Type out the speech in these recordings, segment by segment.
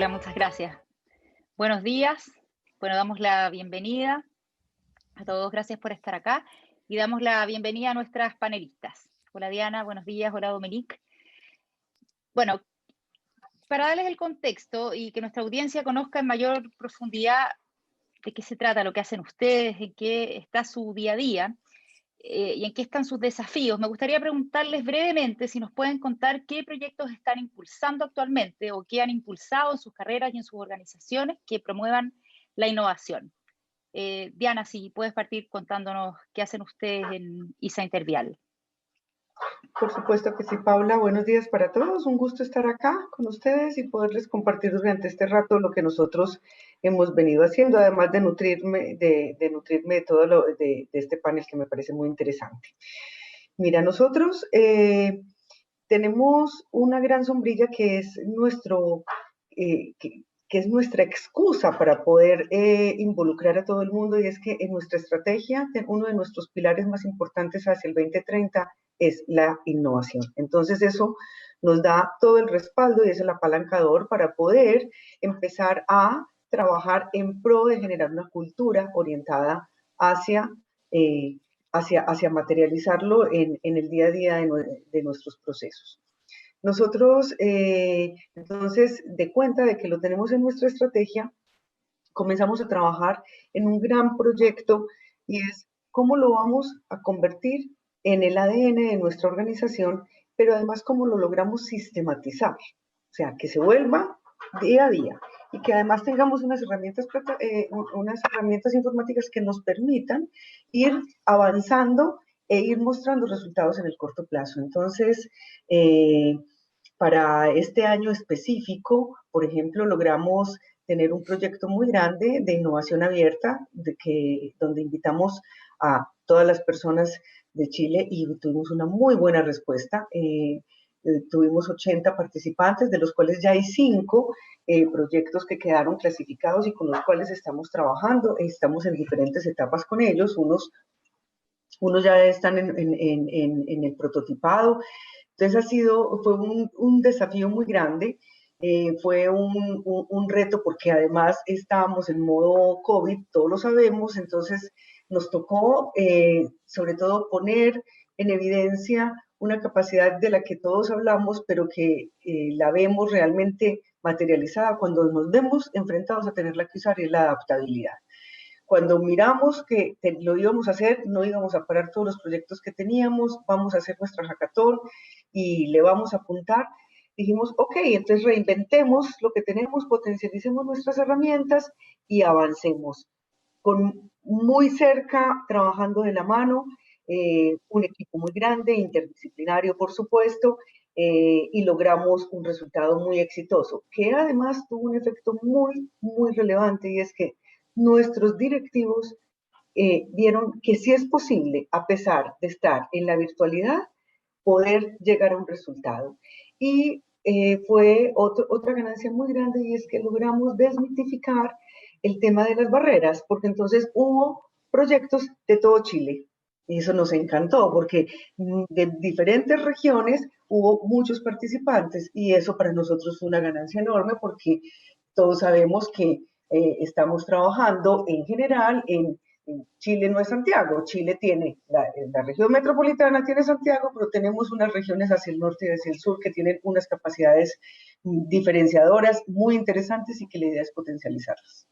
Hola, muchas gracias. Buenos días. Bueno, damos la bienvenida a todos. Gracias por estar acá y damos la bienvenida a nuestras panelistas. Hola Diana, buenos días. Hola Dominique. Bueno, para darles el contexto y que nuestra audiencia conozca en mayor profundidad de qué se trata, lo que hacen ustedes, en qué está su día a día y en qué están sus desafíos, me gustaría preguntarles brevemente si nos pueden contar qué proyectos están impulsando actualmente o qué han impulsado en sus carreras y en sus organizaciones que promuevan la innovación. Diana, si puedes partir contándonos qué hacen ustedes en ISA Intervial. Por supuesto que sí, Paula. Buenos días para todos. Un gusto estar acá con ustedes y poderles compartir durante este rato lo que nosotros hemos venido haciendo, además de nutrirme de todo de este panel que me parece muy interesante. Mira, nosotros tenemos una gran sombrilla que es que es nuestra excusa para poder involucrar a todo el mundo, y es que en nuestra estrategia, uno de nuestros pilares más importantes hacia el 2030 es la innovación. Entonces eso nos da todo el respaldo y es el apalancador para poder empezar a trabajar en pro de generar una cultura orientada hacia, hacia materializarlo en el día a día de nuestros procesos. Nosotros, entonces, de cuenta de que lo tenemos en nuestra estrategia, comenzamos a trabajar en un gran proyecto y es cómo lo vamos a convertir en el ADN de nuestra organización, pero además cómo lo logramos sistematizar, o sea, que se vuelva día a día y que además tengamos unas herramientas informáticas que nos permitan ir avanzando e ir mostrando resultados en el corto plazo. Entonces, para este año específico, por ejemplo, logramos tener un proyecto muy grande de innovación abierta, donde invitamos a todas las personas de Chile y tuvimos una muy buena respuesta. Tuvimos 80 participantes, de los cuales ya hay 5 proyectos que quedaron clasificados y con los cuales estamos trabajando. Estamos en diferentes etapas con ellos. Unos ya están en el prototipado. Entonces fue un desafío muy grande, fue un reto porque además estábamos en modo COVID, todos lo sabemos, entonces nos tocó sobre todo poner en evidencia una capacidad de la que todos hablamos, pero que la vemos realmente materializada cuando nos vemos enfrentados a tenerla que usar, y es la adaptabilidad. Cuando miramos que lo íbamos a hacer, no íbamos a parar todos los proyectos que teníamos, vamos a hacer nuestra hackathon y le vamos a apuntar, dijimos, ok, entonces reinventemos lo que tenemos, potencialicemos nuestras herramientas y avancemos. Muy cerca, trabajando de la mano, un equipo muy grande, interdisciplinario, por supuesto, y logramos un resultado muy exitoso, que además tuvo un efecto muy, muy relevante, y es que nuestros directivos vieron que sí es posible, a pesar de estar en la virtualidad, poder llegar a un resultado. Y fue otra ganancia muy grande, y es que logramos desmitificar el tema de las barreras, porque entonces hubo proyectos de todo Chile. Y eso nos encantó, porque de diferentes regiones hubo muchos participantes, y eso para nosotros fue una ganancia enorme, porque todos sabemos que estamos trabajando en general en Chile. No es Santiago, Chile tiene, la región metropolitana tiene Santiago, pero tenemos unas regiones hacia el norte y hacia el sur que tienen unas capacidades diferenciadoras muy interesantes, y que la idea es potencializarlas.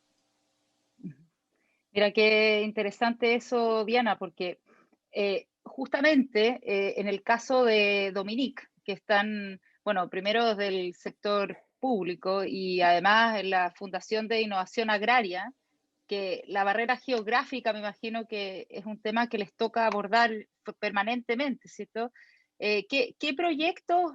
Mira, qué interesante eso, Diana, porque justamente en el caso de Dominique, que están, bueno, primero desde el sector público y además en la Fundación de Innovación Agraria, que la barrera geográfica me imagino que es un tema que les toca abordar permanentemente, ¿cierto? ¿Qué proyectos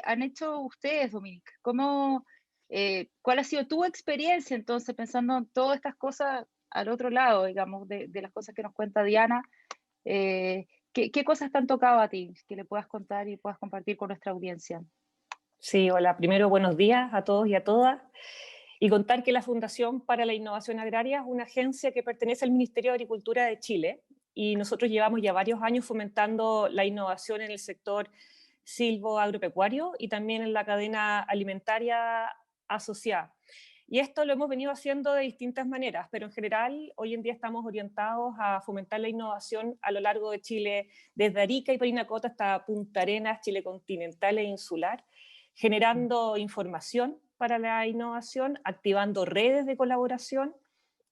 han hecho ustedes, Dominique? ¿Cuál ha sido tu experiencia entonces pensando en todas estas cosas al otro lado, digamos, de las cosas que nos cuenta Diana? ¿Qué cosas te han tocado a ti que le puedas contar y puedas compartir con nuestra audiencia? Sí, hola, primero buenos días a todos y a todas. Y contar que la Fundación para la Innovación Agraria es una agencia que pertenece al Ministerio de Agricultura de Chile, y nosotros llevamos ya varios años fomentando la innovación en el sector silvo-agropecuario y también en la cadena alimentaria asociada. Y esto lo hemos venido haciendo de distintas maneras, pero en general hoy en día estamos orientados a fomentar la innovación a lo largo de Chile, desde Arica y Parinacota hasta Punta Arenas, Chile continental e insular, generando información para la innovación, activando redes de colaboración,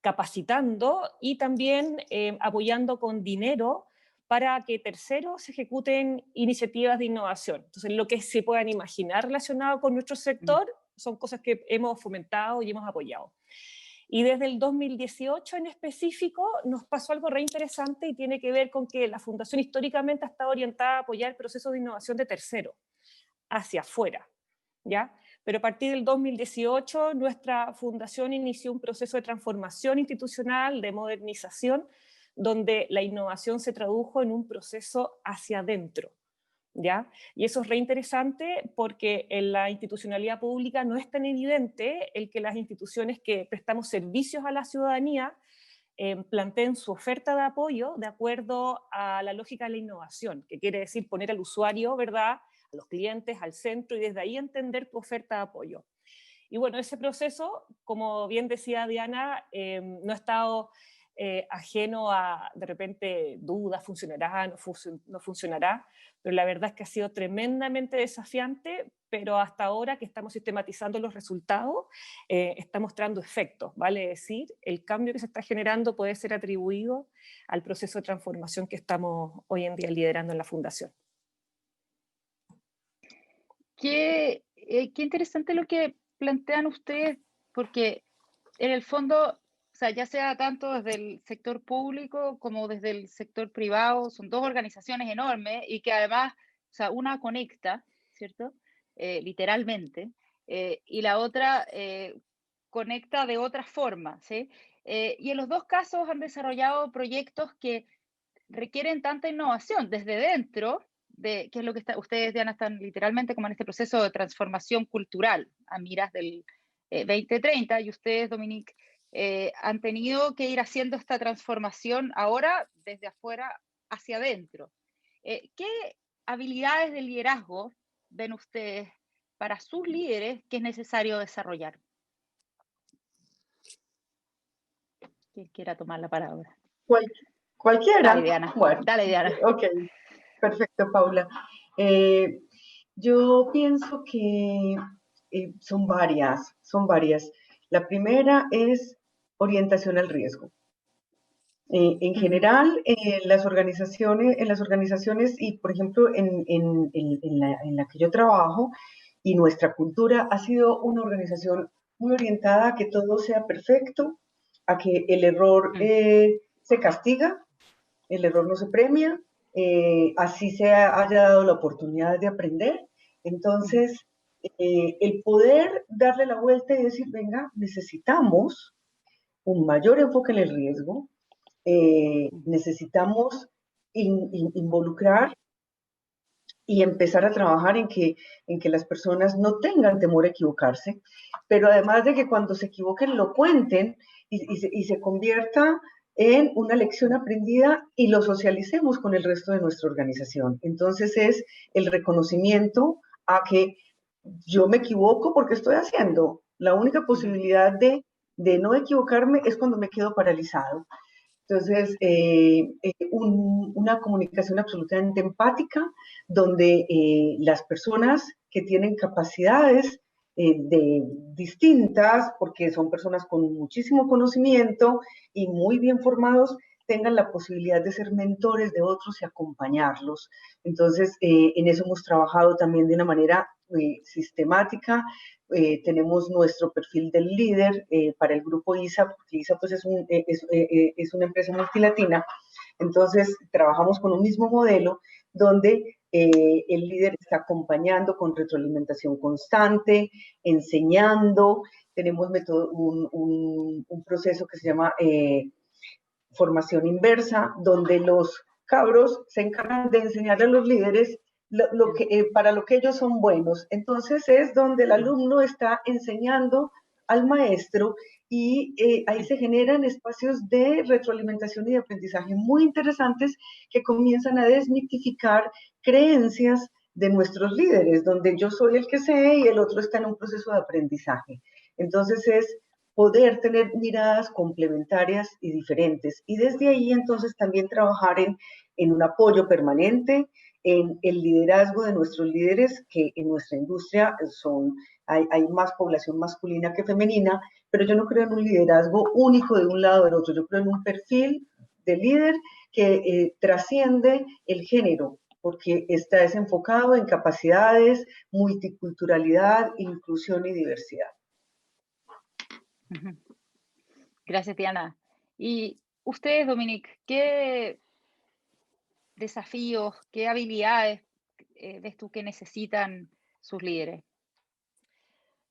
capacitando y también apoyando con dinero para que terceros ejecuten iniciativas de innovación. Entonces, lo que se puedan imaginar relacionado con nuestro sector son cosas que hemos fomentado y hemos apoyado. Y desde el 2018 en específico nos pasó algo re interesante y tiene que ver con que la Fundación históricamente ha estado orientada a apoyar procesos de innovación de terceros, hacia afuera, ¿ya? Pero a partir del 2018 nuestra fundación inició un proceso de transformación institucional, de modernización, donde la innovación se tradujo en un proceso hacia adentro, ¿ya? Y eso es re interesante porque en la institucionalidad pública no es tan evidente el que las instituciones que prestamos servicios a la ciudadanía planteen su oferta de apoyo de acuerdo a la lógica de la innovación, que quiere decir poner al usuario, ¿verdad?, a los clientes, al centro, y desde ahí entender tu oferta de apoyo. Y bueno, ese proceso, como bien decía Diana, no ha estado ajeno a, de repente, dudas, funcionará, no funcionará, pero la verdad es que ha sido tremendamente desafiante, pero hasta ahora que estamos sistematizando los resultados, está mostrando efectos, vale decir, el cambio que se está generando puede ser atribuido al proceso de transformación que estamos hoy en día liderando en la Fundación. Qué interesante lo que plantean ustedes, porque en el fondo, o sea, ya sea tanto desde el sector público como desde el sector privado, son dos organizaciones enormes y que además, o sea, una conecta, ¿cierto? Literalmente, y la otra conecta de otra forma, ¿sí? Y en los dos casos han desarrollado proyectos que requieren tanta innovación desde dentro, de qué es lo que ustedes, Diana, están literalmente como en este proceso de transformación cultural a miras del 2030, y ustedes, Dominique, han tenido que ir haciendo esta transformación ahora desde afuera hacia adentro. ¿Qué habilidades de liderazgo ven ustedes para sus líderes que es necesario desarrollar? ¿Quién quiera tomar la palabra? Cualquiera. Dale, Diana. Bueno, dale, Diana. Ok, perfecto, Paula. Yo pienso que son varias. La primera es orientación al riesgo. En general, en las organizaciones y, por ejemplo, en la que yo trabajo, y nuestra cultura ha sido una organización muy orientada a que todo sea perfecto, a que el error se castiga, el error no se premia, así se haya dado la oportunidad de aprender. Entonces, el poder darle la vuelta y decir, venga, necesitamos un mayor enfoque en el riesgo, necesitamos involucrar y empezar a trabajar en que las personas no tengan temor a equivocarse, pero además de que cuando se equivoquen lo cuenten y se convierta en una lección aprendida y lo socialicemos con el resto de nuestra organización. Entonces es el reconocimiento a que yo me equivoco porque estoy haciendo. La única posibilidad de no equivocarme es cuando me quedo paralizado. Entonces, una comunicación absolutamente empática, donde las personas que tienen capacidades distintas, porque son personas con muchísimo conocimiento y muy bien formados, tengan la posibilidad de ser mentores de otros y acompañarlos. Entonces, en eso hemos trabajado también de una manera sistemática. Tenemos nuestro perfil del líder para el grupo ISA, porque ISA pues, es una empresa multilatina. Entonces, trabajamos con un mismo modelo donde el líder está acompañando con retroalimentación constante, enseñando. Tenemos un proceso que se llama formación inversa, donde los cabros se encargan de enseñarle a los líderes para lo que ellos son buenos. Entonces es donde el alumno está enseñando al maestro y ahí se generan espacios de retroalimentación y de aprendizaje muy interesantes que comienzan a desmitificar creencias de nuestros líderes, donde yo soy el que sé y el otro está en un proceso de aprendizaje. Entonces es poder tener miradas complementarias y diferentes. Y desde ahí entonces también trabajar en un apoyo permanente, en el liderazgo de nuestros líderes, que en nuestra industria hay más población masculina que femenina, pero yo no creo en un liderazgo único de un lado o del otro, yo creo en un perfil de líder que trasciende el género, porque está desenfocado en capacidades, multiculturalidad, inclusión y diversidad. Gracias, Diana. Y ustedes, Dominique, ¿qué desafíos, qué habilidades ves tú que necesitan sus líderes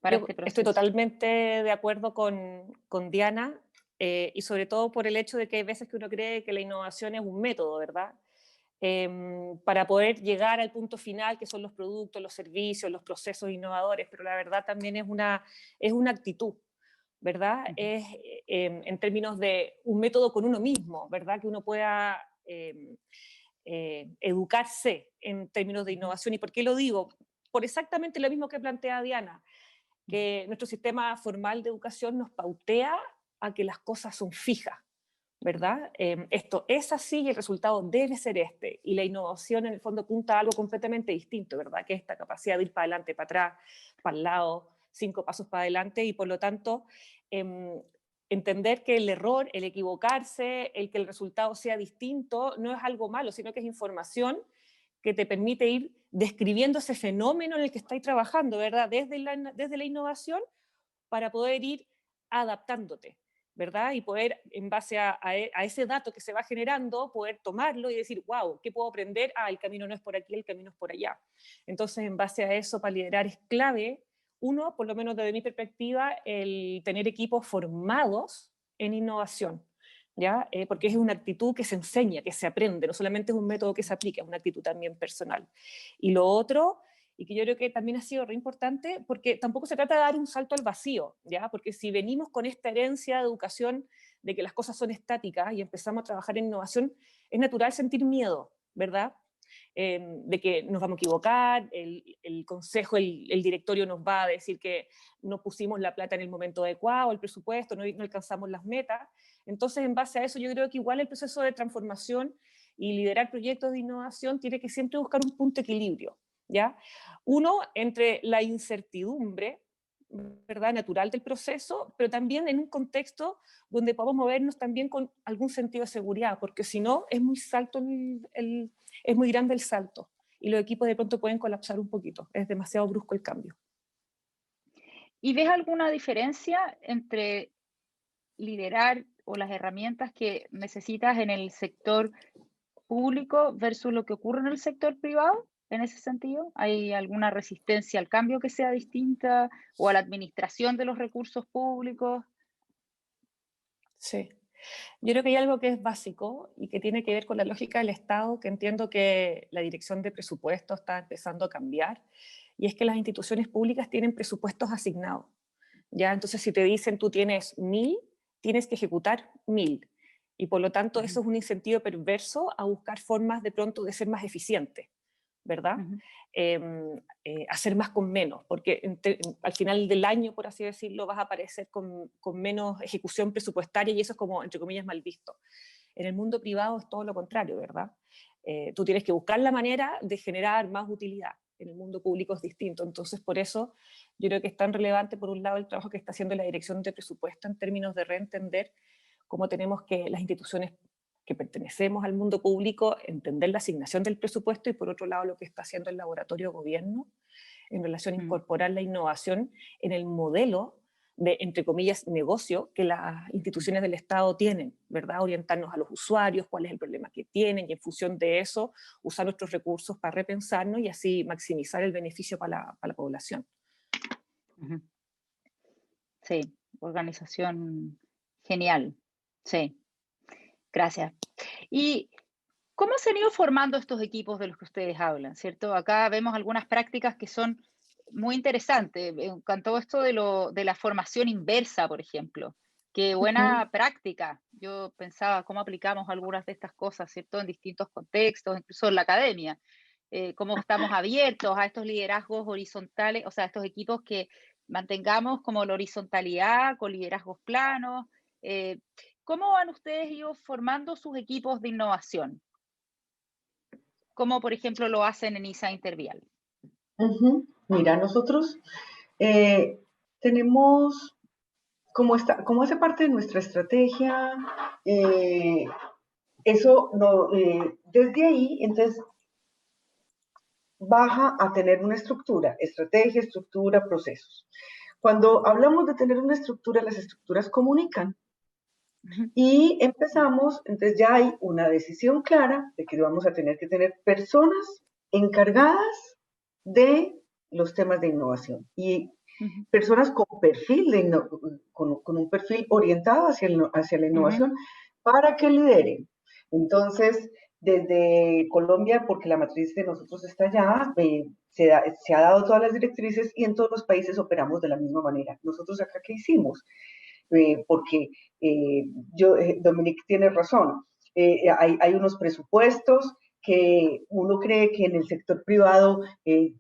para este proceso? Estoy totalmente de acuerdo con Diana, y sobre todo por el hecho de que hay veces que uno cree que la innovación es un método, ¿verdad? Para poder llegar al punto final, que son los productos, los servicios, los procesos innovadores, pero la verdad también es una actitud, ¿verdad? Es en términos de un método con uno mismo, ¿verdad? Que uno pueda educarse en términos de innovación. ¿Y por qué lo digo? Por exactamente lo mismo que plantea Diana, que nuestro sistema formal de educación nos pautea a que las cosas son fijas, ¿verdad? Esto es así y el resultado debe ser este. Y la innovación en el fondo apunta a algo completamente distinto, ¿verdad? Que es esta capacidad de ir para adelante, para atrás, para el lado, 5 pasos para adelante, y por lo tanto entender que el error, el equivocarse, el que el resultado sea distinto, no es algo malo, sino que es información que te permite ir describiendo ese fenómeno en el que estáis trabajando, ¿verdad? Desde la innovación, para poder ir adaptándote, ¿verdad? Y poder, en base a ese dato que se va generando, poder tomarlo y decir, wow, ¿qué puedo aprender? Ah, el camino no es por aquí, el camino es por allá. Entonces, en base a eso, para liderar es clave, uno, por lo menos desde mi perspectiva, el tener equipos formados en innovación, ¿ya? Porque es una actitud que se enseña, que se aprende, no solamente es un método que se aplica, es una actitud también personal. Y lo otro, y que yo creo que también ha sido re importante, porque tampoco se trata de dar un salto al vacío, ¿ya? Porque si venimos con esta herencia de educación de que las cosas son estáticas y empezamos a trabajar en innovación, es natural sentir miedo, ¿verdad? De que nos vamos a equivocar, el consejo, el directorio nos va a decir que no pusimos la plata en el momento adecuado, el presupuesto, no alcanzamos las metas. Entonces, en base a eso, yo creo que igual el proceso de transformación y liderar proyectos de innovación tiene que siempre buscar un punto de equilibrio, ¿ya? Uno, entre la incertidumbre, ¿verdad?, natural del proceso, pero también en un contexto donde podamos movernos también con algún sentido de seguridad, porque si no, es muy es muy grande el salto, y los equipos de pronto pueden colapsar un poquito, es demasiado brusco el cambio. ¿Y ves alguna diferencia entre liderar o las herramientas que necesitas en el sector público versus lo que ocurre en el sector privado? En ese sentido, ¿hay alguna resistencia al cambio que sea distinta o a la administración de los recursos públicos? Sí. Yo creo que hay algo que es básico y que tiene que ver con la lógica del Estado, que entiendo que la dirección de presupuesto está empezando a cambiar, y es que las instituciones públicas tienen presupuestos asignados, ¿ya? Entonces, si te dicen tú tienes 1000, tienes que ejecutar 1000. Y por lo tanto, eso es un incentivo perverso a buscar formas de pronto de ser más eficiente, ¿verdad? Hacer más con menos, porque al final del año, por así decirlo, vas a aparecer con menos ejecución presupuestaria, y eso es como, entre comillas, mal visto. En el mundo privado es todo lo contrario, ¿verdad? Tú tienes que buscar la manera de generar más utilidad. En el mundo público es distinto. Entonces, por eso yo creo que es tan relevante, por un lado, el trabajo que está haciendo la dirección de presupuesto en términos de reentender cómo tenemos que las instituciones que pertenecemos al mundo público entender la asignación del presupuesto, y por otro lado lo que está haciendo el laboratorio gobierno en relación a incorporar la innovación en el modelo de, entre comillas, negocio que las instituciones del Estado tienen, ¿verdad? Orientarnos a los usuarios, cuál es el problema que tienen, y en función de eso usar nuestros recursos para repensarnos y así maximizar el beneficio para la población. Sí, organización genial. Sí, gracias. ¿Y cómo se han ido formando estos equipos de los que ustedes hablan, cierto? Acá vemos algunas prácticas que son muy interesantes. Me encantó esto de la formación inversa, por ejemplo. Qué buena práctica. Yo pensaba cómo aplicamos algunas de estas cosas, ¿cierto? En distintos contextos, incluso en la academia. cómo estamos abiertos a estos liderazgos horizontales, o sea, estos equipos que mantengamos como la horizontalidad con liderazgos planos. ¿Cómo han ustedes ido formando sus equipos de innovación? ¿Cómo, por ejemplo, lo hacen en ISA Intervial? Mira, nosotros tenemos, como hace parte de nuestra estrategia, eso no, desde ahí, entonces, baja a tener una estrategia, estructura, procesos. Cuando hablamos de tener una estructura, las estructuras comunican. Y empezamos, entonces ya hay una decisión clara de que vamos a tener que tener personas encargadas de los temas de innovación y personas con perfil con un perfil orientado hacia la innovación para que lideren. Entonces, desde Colombia, porque la matriz de nosotros está allá, se ha dado todas las directrices y en todos los países operamos de la misma manera. Nosotros acá, ¿qué hicimos? Porque Dominique tiene razón. Hay unos presupuestos que uno cree que en el sector privado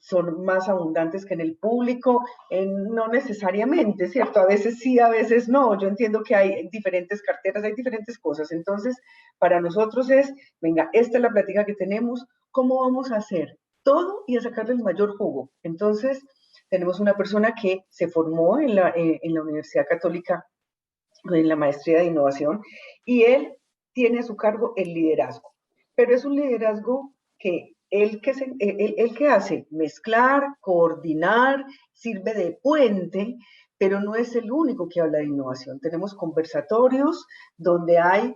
son más abundantes que en el público, no necesariamente, ¿cierto? A veces sí, a veces no. Yo entiendo que hay diferentes carteras, hay diferentes cosas. Entonces, para nosotros venga, esta es la plática que tenemos, ¿cómo vamos a hacer todo y a sacarle el mayor jugo? Entonces, tenemos una persona que se formó en la Universidad Católica en la maestría de innovación, y él tiene a su cargo el liderazgo, pero es un liderazgo que él que hace mezclar, coordinar, sirve de puente, pero no es el único que habla de innovación. Tenemos conversatorios donde hay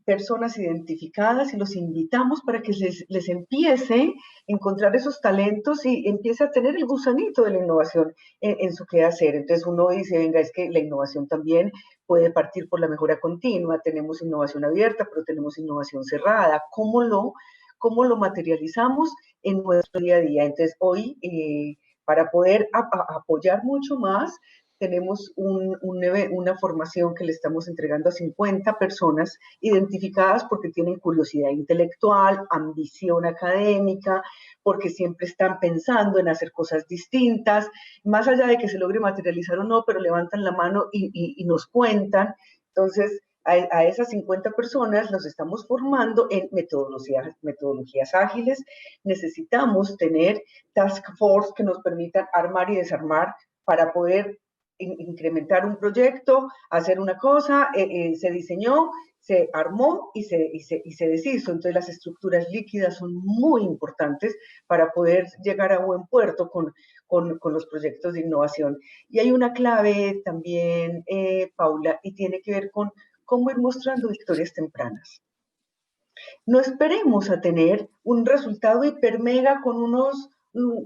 personas identificadas y los invitamos para que les empiece a encontrar esos talentos y empiece a tener el gusanito de la innovación en su quehacer. Entonces uno dice, venga, es que la innovación también puede partir por la mejora continua, tenemos innovación abierta, pero tenemos innovación cerrada. ¿Cómo lo materializamos en nuestro día a día? Entonces hoy, para poder apoyar mucho más, tenemos una formación que le estamos entregando a 50 personas identificadas porque tienen curiosidad intelectual, ambición académica, porque siempre están pensando en hacer cosas distintas, más allá de que se logre materializar o no, pero levantan la mano y nos cuentan. Entonces, a esas 50 personas los estamos formando en metodologías ágiles. Necesitamos tener task force que nos permitan armar y desarmar para poder incrementar un proyecto, hacer una cosa, se diseñó, se armó y se deshizo. Entonces las estructuras líquidas son muy importantes para poder llegar a buen puerto con los proyectos de innovación. Y hay una clave también, Paula, y tiene que ver con cómo ir mostrando victorias tempranas. No esperemos a tener un resultado hiper mega con unos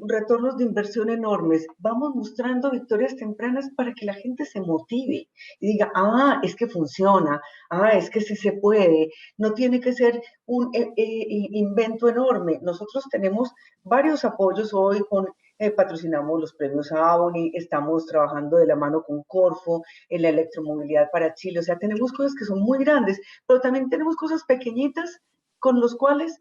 retornos de inversión enormes. Vamos mostrando victorias tempranas para que la gente se motive y diga, es que funciona, es que sí se puede, no tiene que ser un invento enorme. Nosotros tenemos varios apoyos hoy patrocinamos los premios Avon, estamos trabajando de la mano con Corfo en la electromovilidad para Chile. O sea, tenemos cosas que son muy grandes, pero también tenemos cosas pequeñitas con los cuales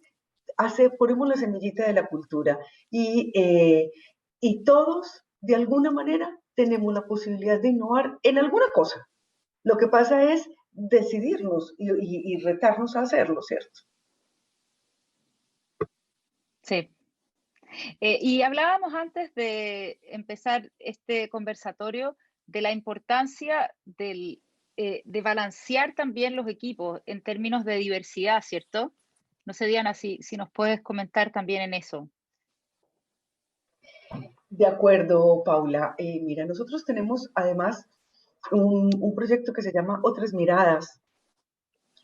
ponemos la semillita de la cultura y todos, de alguna manera, tenemos la posibilidad de innovar en alguna cosa. Lo que pasa es decidirnos y retarnos a hacerlo, ¿cierto? Sí. Y hablábamos antes de empezar este conversatorio de la importancia de balancear también los equipos en términos de diversidad, ¿cierto? No sé, Diana, si nos puedes comentar también en eso. De acuerdo, Paula. Mira, nosotros tenemos además un proyecto que se llama Otras Miradas.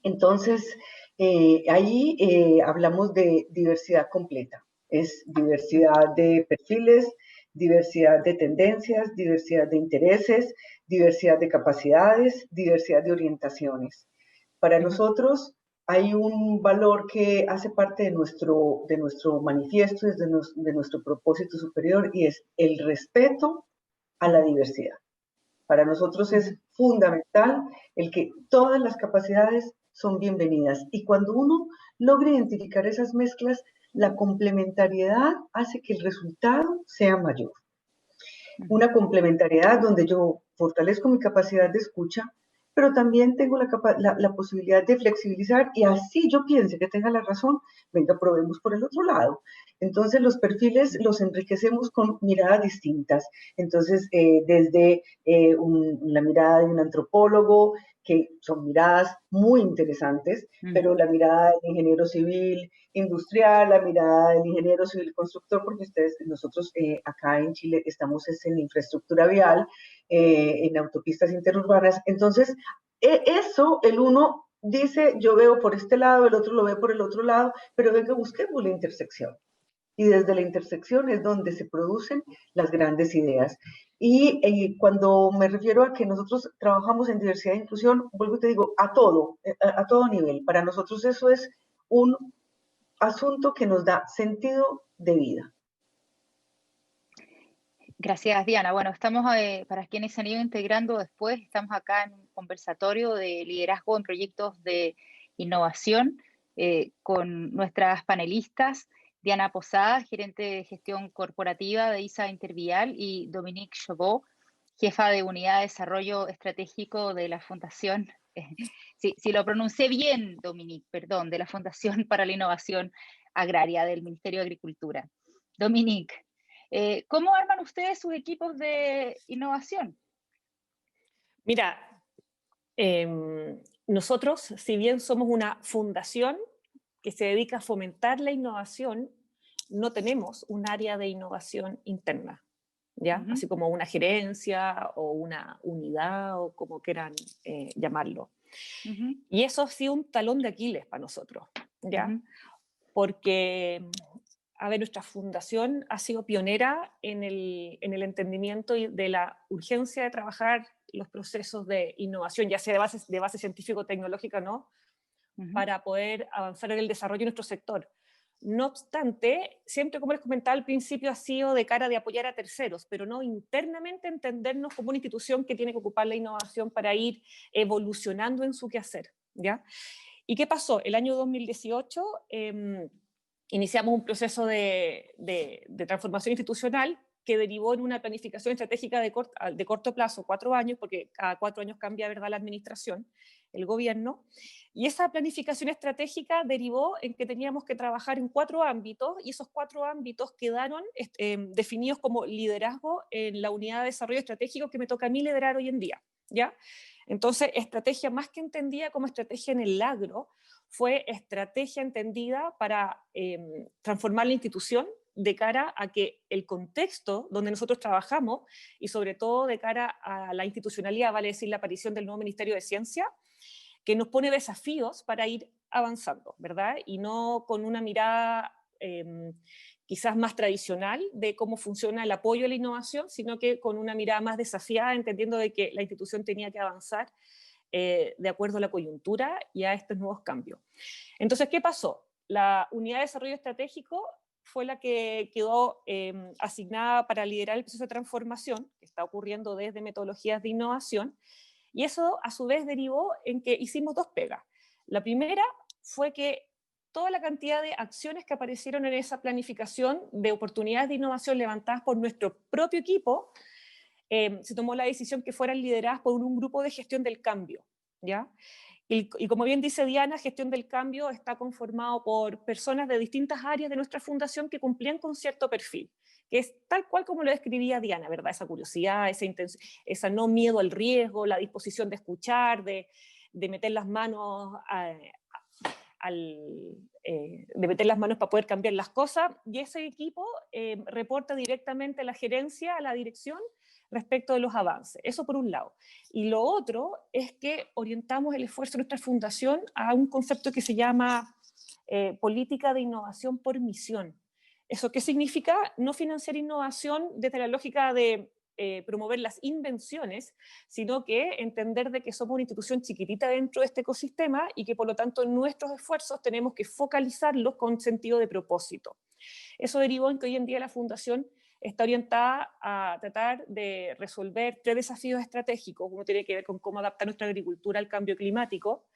Entonces, ahí hablamos de diversidad completa. Es diversidad de perfiles, diversidad de tendencias, diversidad de intereses, diversidad de capacidades, diversidad de orientaciones. Para nosotros hay un valor que hace parte de nuestro manifiesto, de nuestro propósito superior, y es el respeto a la diversidad. Para nosotros es fundamental el que todas las capacidades son bienvenidas. Y cuando uno logra identificar esas mezclas, la complementariedad hace que el resultado sea mayor. Una complementariedad donde yo fortalezco mi capacidad de escucha, pero también tengo la posibilidad de flexibilizar y así yo piense que tenga la razón, venga, probemos por el otro lado. Entonces los perfiles los enriquecemos con miradas distintas. Entonces, desde la mirada de un antropólogo, que son miradas muy interesantes, pero la mirada del ingeniero civil industrial, la mirada del ingeniero civil constructor, porque nosotros acá en Chile estamos en infraestructura vial, en autopistas interurbanas. Entonces, eso el uno dice, yo veo por este lado, el otro lo ve por el otro lado, pero venga, busquemos la intersección. Y desde la intersección es donde se producen las grandes ideas. Y cuando me refiero a que nosotros trabajamos en diversidad e inclusión, vuelvo y te digo, a todo nivel. Para nosotros eso es un asunto que nos da sentido de vida. Gracias, Diana. Bueno, estamos, para quienes se han ido integrando después, estamos acá en un conversatorio de liderazgo en proyectos de innovación con nuestras panelistas, Diana Posada, gerente de gestión corporativa de ISA Intervial, y Dominique Chauveau, jefa de unidad de desarrollo estratégico de la Fundación, si lo pronuncié bien, Dominique, perdón, de la Fundación para la Innovación Agraria del Ministerio de Agricultura. Dominique, ¿cómo arman ustedes sus equipos de innovación? Mira, nosotros, si bien somos una fundación que se dedica a fomentar la innovación, no tenemos un área de innovación interna, ¿ya? Así como una gerencia o una unidad o como quieran llamarlo. Y eso ha sido un talón de Aquiles para nosotros, ¿ya? Porque, a ver, nuestra fundación ha sido pionera en el entendimiento de la urgencia de trabajar los procesos de innovación, ya sea de base científico-tecnológica, ¿no? Para poder avanzar en el desarrollo de nuestro sector. No obstante, siempre, como les comentaba al principio, ha sido de cara de apoyar a terceros, pero no internamente entendernos como una institución que tiene que ocupar la innovación para ir evolucionando en su quehacer, ¿ya? ¿Y qué pasó? El año 2018 iniciamos un proceso de transformación institucional que derivó en una planificación estratégica de corto plazo, 4 años, porque cada 4 años cambia, ¿verdad?, la administración, el gobierno, y esa planificación estratégica derivó en que teníamos que trabajar en 4 ámbitos, y esos 4 ámbitos quedaron definidos como liderazgo en la unidad de desarrollo estratégico que me toca a mí liderar hoy en día, ¿ya? Entonces, estrategia más que entendida como estrategia en el agro, fue estrategia entendida para transformar la institución de cara a que el contexto donde nosotros trabajamos y sobre todo de cara a la institucionalidad, vale decir la aparición del nuevo Ministerio de Ciencia, que nos pone desafíos para ir avanzando, ¿verdad? Y no con una mirada quizás más tradicional de cómo funciona el apoyo a la innovación, sino que con una mirada más desafiada, entendiendo de que la institución tenía que avanzar de acuerdo a la coyuntura y a estos nuevos cambios. Entonces, ¿qué pasó? La unidad de desarrollo estratégico fue la que quedó asignada para liderar el proceso de transformación que está ocurriendo desde metodologías de innovación, y eso a su vez derivó en que hicimos 2 pegas. La primera fue que toda la cantidad de acciones que aparecieron en esa planificación de oportunidades de innovación levantadas por nuestro propio equipo, se tomó la decisión que fueran lideradas por un grupo de gestión del cambio, ¿ya? Y como bien dice Diana, gestión del cambio está conformado por personas de distintas áreas de nuestra fundación que cumplían con cierto perfil, que es tal cual como lo describía Diana, ¿verdad? Esa curiosidad, esa no miedo al riesgo, la disposición de escuchar, de meter las manos de meter las manos para poder cambiar las cosas, y ese equipo reporta directamente a la gerencia, a la dirección, respecto de los avances. Eso por un lado. Y lo otro es que orientamos el esfuerzo de nuestra fundación a un concepto que se llama política de innovación por misión. ¿Eso qué significa? No financiar innovación desde la lógica de promover las invenciones, sino que entender de que somos una institución chiquitita dentro de este ecosistema y que por lo tanto nuestros esfuerzos tenemos que focalizarlos con sentido de propósito. Eso derivó en que hoy en día la fundación está orientada a tratar de resolver 3 desafíos estratégicos. Uno tiene que ver con cómo adaptar nuestra agricultura al cambio climático,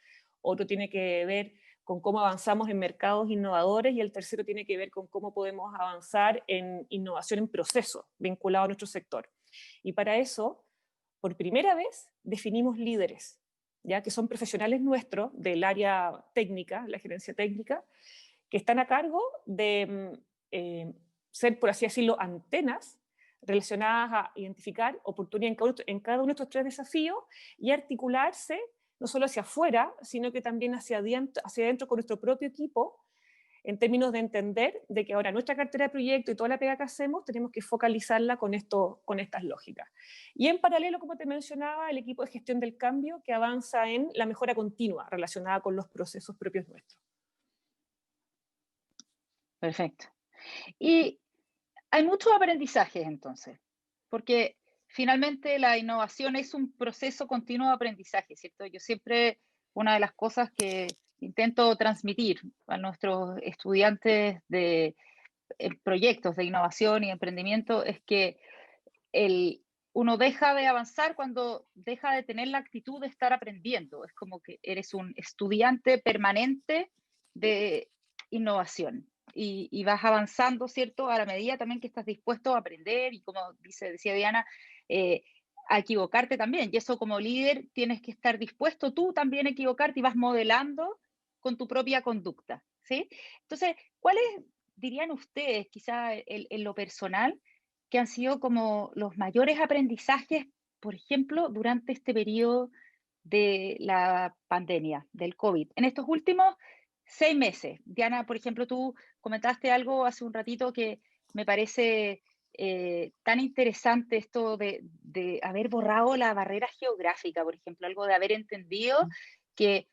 otro tiene que ver con cómo avanzamos en mercados innovadores, y el tercero tiene que ver con cómo podemos avanzar en innovación en procesos vinculado a nuestro sector. Y para eso, por primera vez, definimos líderes, ya que son profesionales nuestros del área técnica, la gerencia técnica, que están a cargo de ser, por así decirlo, antenas relacionadas a identificar oportunidades en cada uno de estos 3 desafíos y articularse no solo hacia afuera, sino que también hacia adentro con nuestro propio equipo, en términos de entender de que ahora nuestra cartera de proyecto y toda la pega que hacemos tenemos que focalizarla con estas lógicas. Y en paralelo, como te mencionaba, el equipo de gestión del cambio que avanza en la mejora continua relacionada con los procesos propios nuestros. Perfecto. Y hay muchos aprendizajes entonces, porque finalmente la innovación es un proceso continuo de aprendizaje, ¿cierto? Yo siempre, una de las cosas que intento transmitir a nuestros estudiantes de proyectos de innovación y emprendimiento es que uno deja de avanzar cuando deja de tener la actitud de estar aprendiendo. Es como que eres un estudiante permanente de innovación y vas avanzando, ¿cierto? A la medida también que estás dispuesto a aprender y como decía Diana, a equivocarte también. Y eso como líder tienes que estar dispuesto tú también a equivocarte y vas modelando con tu propia conducta, ¿sí? Entonces, ¿cuáles dirían ustedes, quizá en lo personal, que han sido como los mayores aprendizajes, por ejemplo, durante este periodo de la pandemia, del COVID? En estos últimos 6 meses, Diana, por ejemplo, tú comentaste algo hace un ratito que me parece tan interesante, esto de haber borrado la barrera geográfica, por ejemplo, algo de haber entendido que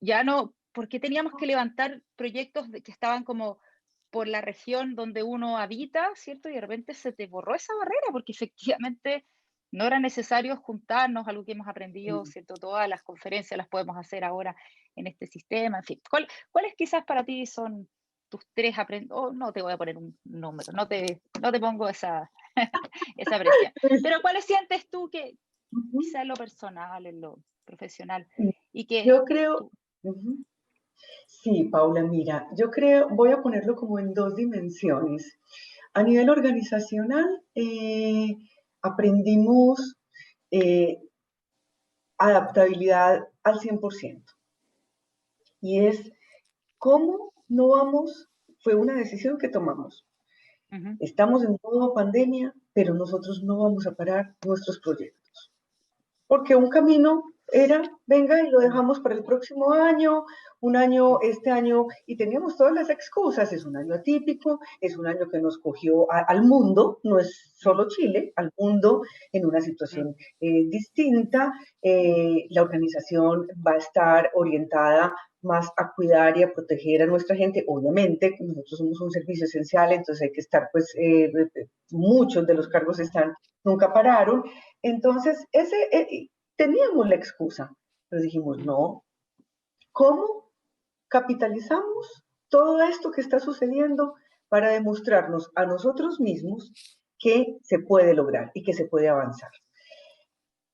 ya no, porque teníamos que levantar proyectos que estaban como por la región donde uno habita, ¿cierto? Y de repente se te borró esa barrera porque efectivamente no era necesario juntarnos, algo que hemos aprendido, ¿cierto? Todas las conferencias las podemos hacer ahora en este sistema, en fin. ¿Cuáles quizás para ti son tus 3 aprendizajes? Oh, no te voy a poner un número, no te pongo esa, esa presión. Pero ¿cuáles sientes tú que quizás en lo personal, en lo profesional, y que Yo creo, sí, Paula, mira, yo creo, voy a ponerlo como en 2 dimensiones. A nivel organizacional, aprendimos adaptabilidad al 100%. Y es cómo no vamos, fue una decisión que tomamos. Estamos en modo pandemia, pero nosotros no vamos a parar nuestros proyectos. Porque un camino era, venga, y lo dejamos para el próximo año, un año, este año, y teníamos todas las excusas. Es un año atípico, es un año que nos cogió al mundo, no es solo Chile, al mundo en una situación distinta. La organización va a estar orientada más a cuidar y a proteger a nuestra gente. Obviamente, nosotros somos un servicio esencial, entonces hay que estar, pues, muchos de los cargos nunca pararon. Entonces, teníamos la excusa, pero dijimos, no, ¿cómo capitalizamos todo esto que está sucediendo para demostrarnos a nosotros mismos que se puede lograr y que se puede avanzar?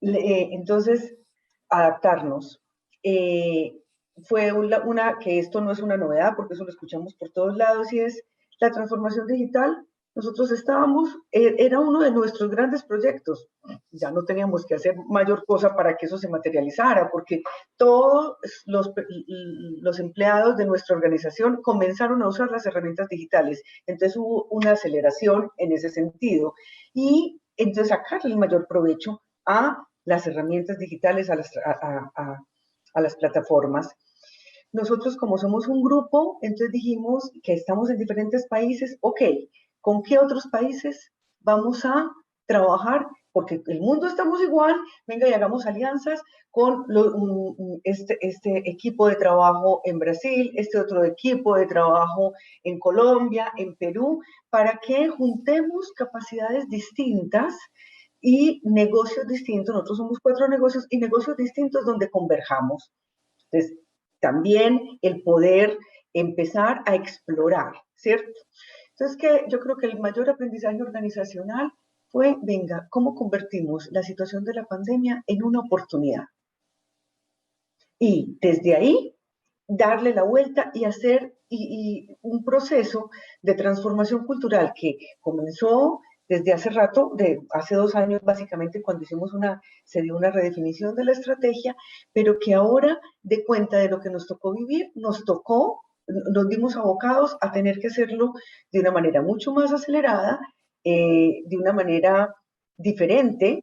Entonces, adaptarnos. Fue que esto no es una novedad, porque eso lo escuchamos por todos lados, y es la transformación digital. Nosotros era uno de nuestros grandes proyectos. Ya no teníamos que hacer mayor cosa para que eso se materializara, porque todos los empleados de nuestra organización comenzaron a usar las herramientas digitales. Entonces hubo una aceleración en ese sentido. Y entonces sacarle el mayor provecho a las herramientas digitales, a las plataformas. Nosotros, como somos un grupo, entonces dijimos que estamos en diferentes países, ok, ¿con qué otros países vamos a trabajar? Porque el mundo estamos igual, venga y hagamos alianzas con este equipo de trabajo en Brasil, este otro equipo de trabajo en Colombia, en Perú, para que juntemos capacidades distintas y negocios distintos. Nosotros somos 4 negocios y negocios distintos donde converjamos. Entonces, también el poder empezar a explorar, ¿cierto? Entonces, yo creo que el mayor aprendizaje organizacional fue, venga, ¿cómo convertimos la situación de la pandemia en una oportunidad? Y desde ahí darle la vuelta y hacer un proceso de transformación cultural que comenzó desde hace rato, hace 2 años básicamente, cuando se dio una redefinición de la estrategia, pero que ahora, de cuenta de lo que nos tocó vivir, nos vimos abocados a tener que hacerlo de una manera mucho más acelerada, de una manera diferente,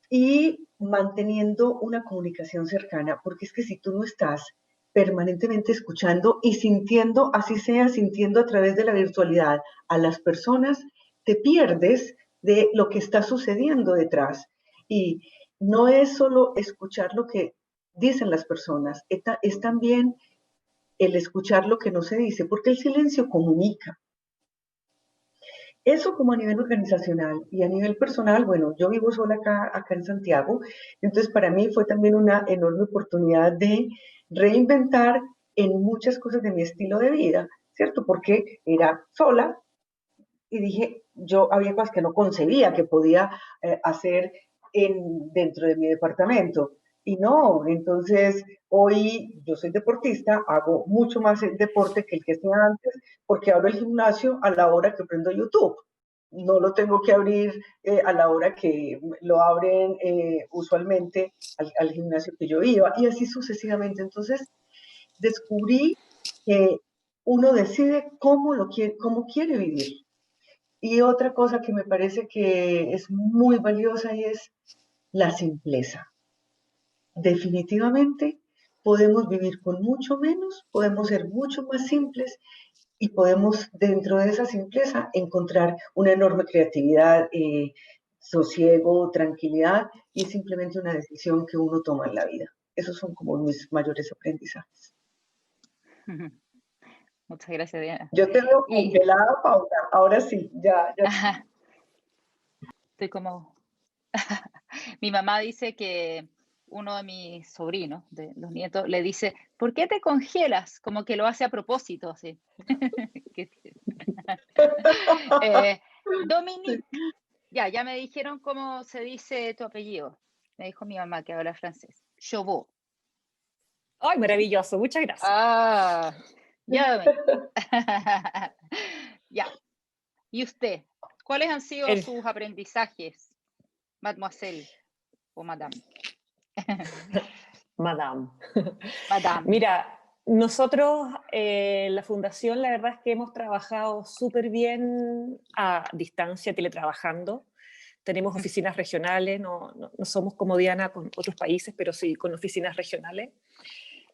y manteniendo una comunicación cercana, porque es que si tú no estás permanentemente escuchando y sintiendo, así sea, sintiendo a través de la virtualidad a las personas, te pierdes de lo que está sucediendo detrás. Y no es solo escuchar lo que dicen las personas, es también el escuchar lo que no se dice, porque el silencio comunica. Eso como a nivel organizacional y a nivel personal, bueno, yo vivo sola acá en Santiago, entonces para mí fue también una enorme oportunidad de reinventar en muchas cosas de mi estilo de vida, ¿cierto? Porque era sola y dije, yo había cosas que no concebía que podía hacer dentro de mi departamento. Y no, entonces hoy yo soy deportista, hago mucho más el deporte que el que hacía antes, porque abro el gimnasio a la hora que prendo YouTube. No lo tengo que abrir a la hora que lo abren usualmente al gimnasio que yo iba, y así sucesivamente. Entonces descubrí que uno decide cómo quiere vivir. Y otra cosa que me parece que es muy valiosa y es la simpleza. Definitivamente podemos vivir con mucho menos, podemos ser mucho más simples y podemos dentro de esa simpleza encontrar una enorme creatividad, sosiego, tranquilidad, y es simplemente una decisión que uno toma en la vida. Esos son como mis mayores aprendizajes. Muchas gracias, Diana. Yo te veo congelada, Paula. Ahora sí, ya. Estoy como... Mi mamá dice que uno de mis sobrinos, de los nietos, le dice, ¿por qué te congelas? Como que lo hace a propósito, así. Dominique, ya me dijeron cómo se dice tu apellido. Me dijo mi mamá que habla francés. Chauveau. ¡Ay, maravilloso! Muchas gracias. Ah, ya, ya. ¿Y usted? ¿Cuáles han sido sus aprendizajes, mademoiselle o madame? Madame. Madame. Mira, nosotros, la fundación, la verdad es que hemos trabajado súper bien a distancia, teletrabajando. Tenemos oficinas regionales, no somos como Diana con otros países, pero sí con oficinas regionales.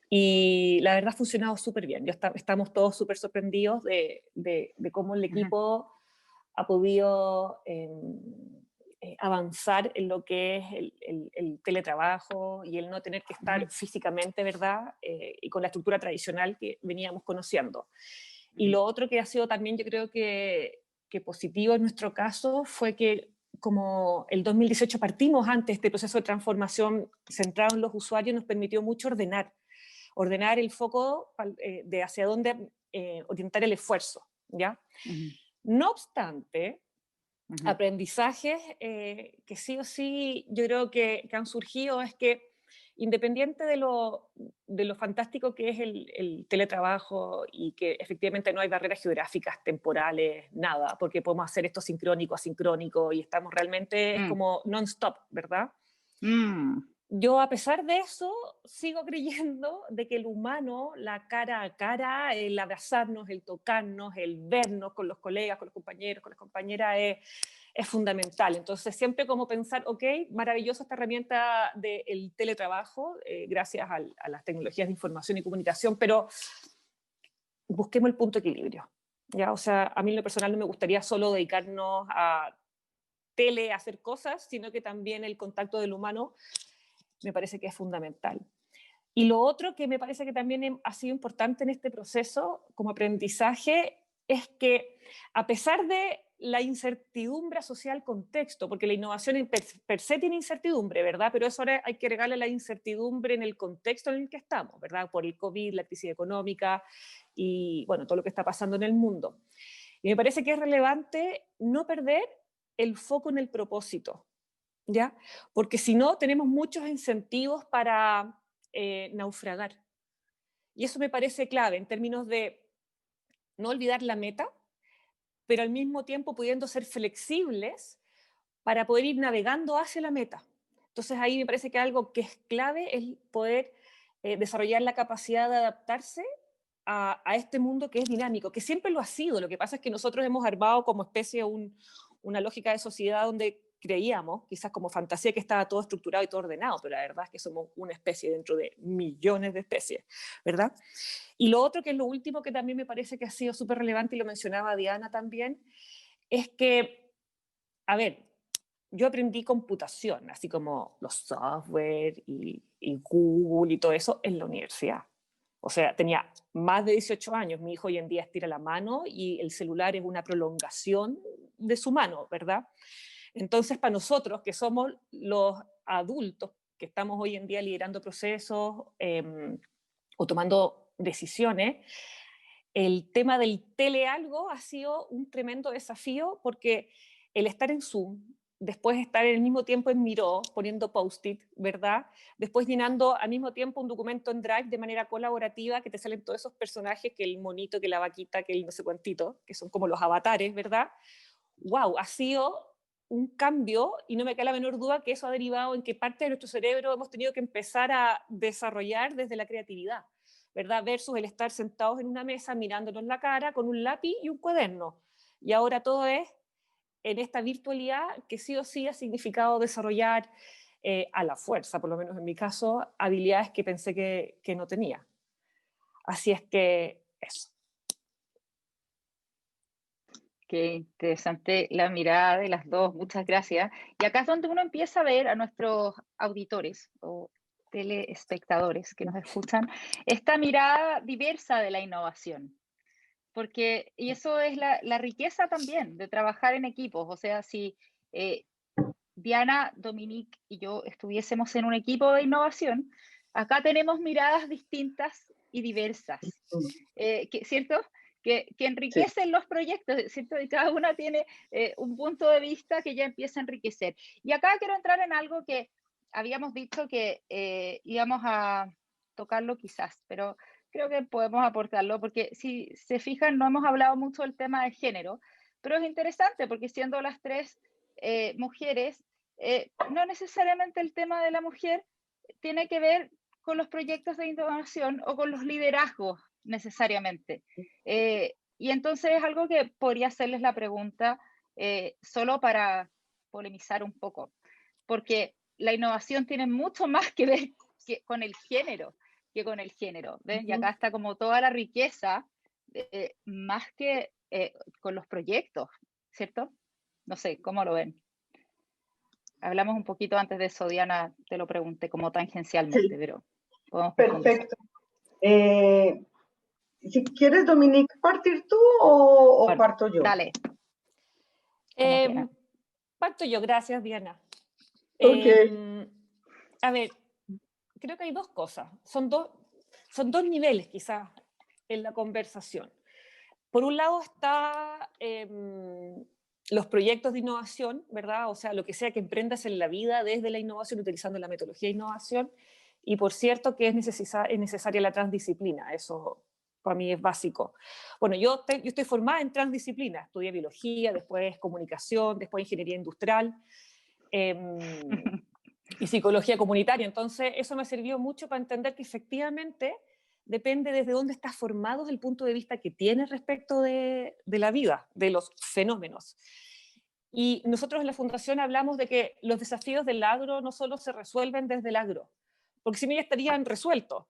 Y la verdad ha funcionado súper bien. Estamos todos súper sorprendidos de cómo el equipo ha podido avanzar en lo que es el teletrabajo y el no tener que estar físicamente, ¿verdad? Y con la estructura tradicional que veníamos conociendo. Y lo otro que ha sido también, yo creo que positivo en nuestro caso, fue que como el 2018 partimos antes, este proceso de transformación centrado en los usuarios nos permitió mucho ordenar el foco de hacia dónde orientar el esfuerzo, ¿ya? No obstante, aprendizajes que sí o sí yo creo que han surgido es que independiente de lo fantástico que es el teletrabajo y que efectivamente no hay barreras geográficas, temporales, nada, porque podemos hacer esto sincrónico, asincrónico y estamos realmente, es como non-stop, ¿verdad? Yo, a pesar de eso, sigo creyendo de que el humano, la cara a cara, el abrazarnos, el tocarnos, el vernos con los colegas, con los compañeros, con las compañeras, es fundamental. Entonces, siempre como pensar, ok, maravillosa esta herramienta del teletrabajo, gracias a las tecnologías de información y comunicación, pero busquemos el punto de equilibrio. ¿Ya? O sea, a mí en lo personal no me gustaría solo dedicarnos a a hacer cosas, sino que también el contacto del humano me parece que es fundamental. Y lo otro que me parece que también ha sido importante en este proceso como aprendizaje es que a pesar de la incertidumbre asociada al contexto, porque la innovación per se tiene incertidumbre, ¿verdad? Pero eso ahora hay que agregarle la incertidumbre en el contexto en el que estamos, ¿verdad? Por el COVID, la crisis económica y, bueno, todo lo que está pasando en el mundo. Y me parece que es relevante no perder el foco en el propósito, ¿ya? Porque si no, tenemos muchos incentivos para naufragar. Y eso me parece clave en términos de no olvidar la meta, pero al mismo tiempo pudiendo ser flexibles para poder ir navegando hacia la meta. Entonces ahí me parece que algo que es clave es poder desarrollar la capacidad de adaptarse a este mundo que es dinámico, que siempre lo ha sido. Lo que pasa es que nosotros hemos armado como especie una lógica de sociedad donde creíamos, quizás como fantasía, que estaba todo estructurado y todo ordenado, pero la verdad es que somos una especie dentro de millones de especies, ¿verdad? Y lo otro, que es lo último que también me parece que ha sido súper relevante, y lo mencionaba Diana también, es que, a ver, yo aprendí computación, así como los software y Google y todo eso en la universidad. O sea, tenía más de 18 años, mi hijo hoy en día estira la mano y el celular es una prolongación de su mano, ¿verdad? Entonces, para nosotros, que somos los adultos, que estamos hoy en día liderando procesos o tomando decisiones, el tema del telealgo ha sido un tremendo desafío, porque el estar en Zoom, después estar al mismo tiempo en Miro, poniendo post-it, ¿verdad? Después llenando al mismo tiempo un documento en Drive de manera colaborativa, que te salen todos esos personajes, que el monito, que la vaquita, que el no sé cuantito, que son como los avatares, ¿verdad? ¡Wow! Ha sido un cambio, y no me cae la menor duda que eso ha derivado en que parte de nuestro cerebro hemos tenido que empezar a desarrollar desde la creatividad, ¿verdad? Versus el estar sentados en una mesa mirándonos la cara con un lápiz y un cuaderno. Y ahora todo es en esta virtualidad que sí o sí ha significado desarrollar a la fuerza, por lo menos en mi caso, habilidades que pensé que no tenía. Así es que eso. Qué interesante la mirada de las dos, muchas gracias. Y acá es donde uno empieza a ver a nuestros auditores o telespectadores que nos escuchan, esta mirada diversa de la innovación. Porque, y eso es la riqueza también de trabajar en equipos. O sea, si Diana, Dominique y yo estuviésemos en un equipo de innovación, acá tenemos miradas distintas y diversas, ¿cierto? Que enriquecen Sí. los proyectos, ¿cierto? Y cada una tiene un punto de vista que ya empieza a enriquecer. Y acá quiero entrar en algo que habíamos dicho que íbamos a tocarlo quizás, pero creo que podemos aportarlo, porque si se fijan, no hemos hablado mucho del tema de género, pero es interesante porque siendo las tres mujeres, no necesariamente el tema de la mujer tiene que ver con los proyectos de innovación o con los liderazgos necesariamente. Y entonces es algo que podría hacerles la pregunta solo para polemizar un poco, porque la innovación tiene mucho más que ver con el género que con el género. ¿Ven? Y acá está como toda la riqueza, más que con los proyectos, ¿cierto? No sé, ¿cómo lo ven? Hablamos un poquito antes de eso, Diana, te lo pregunté como tangencialmente, Sí, pero podemos profundizar. perfecto. Si quieres, Dominique, ¿partir tú o Bueno, parto yo? dale, como quieras. Parto yo, gracias, Diana. Ok. A ver, creo que hay dos cosas. Son dos niveles quizás en la conversación. Por un lado está los proyectos de innovación, ¿verdad? O sea, lo que sea que emprendas en la vida desde la innovación, utilizando la metodología de innovación. Y por cierto que es necesaria la transdisciplina, eso para mí es básico. Bueno, yo estoy formada en transdisciplina, estudié biología, después comunicación, después ingeniería industrial y psicología comunitaria. Entonces, eso me sirvió mucho para entender que efectivamente depende desde dónde estás formado, del punto de vista que tienes respecto de la vida, de los fenómenos. Y nosotros en la Fundación hablamos de que los desafíos del agro no solo se resuelven desde el agro, porque si no ya estarían resueltos.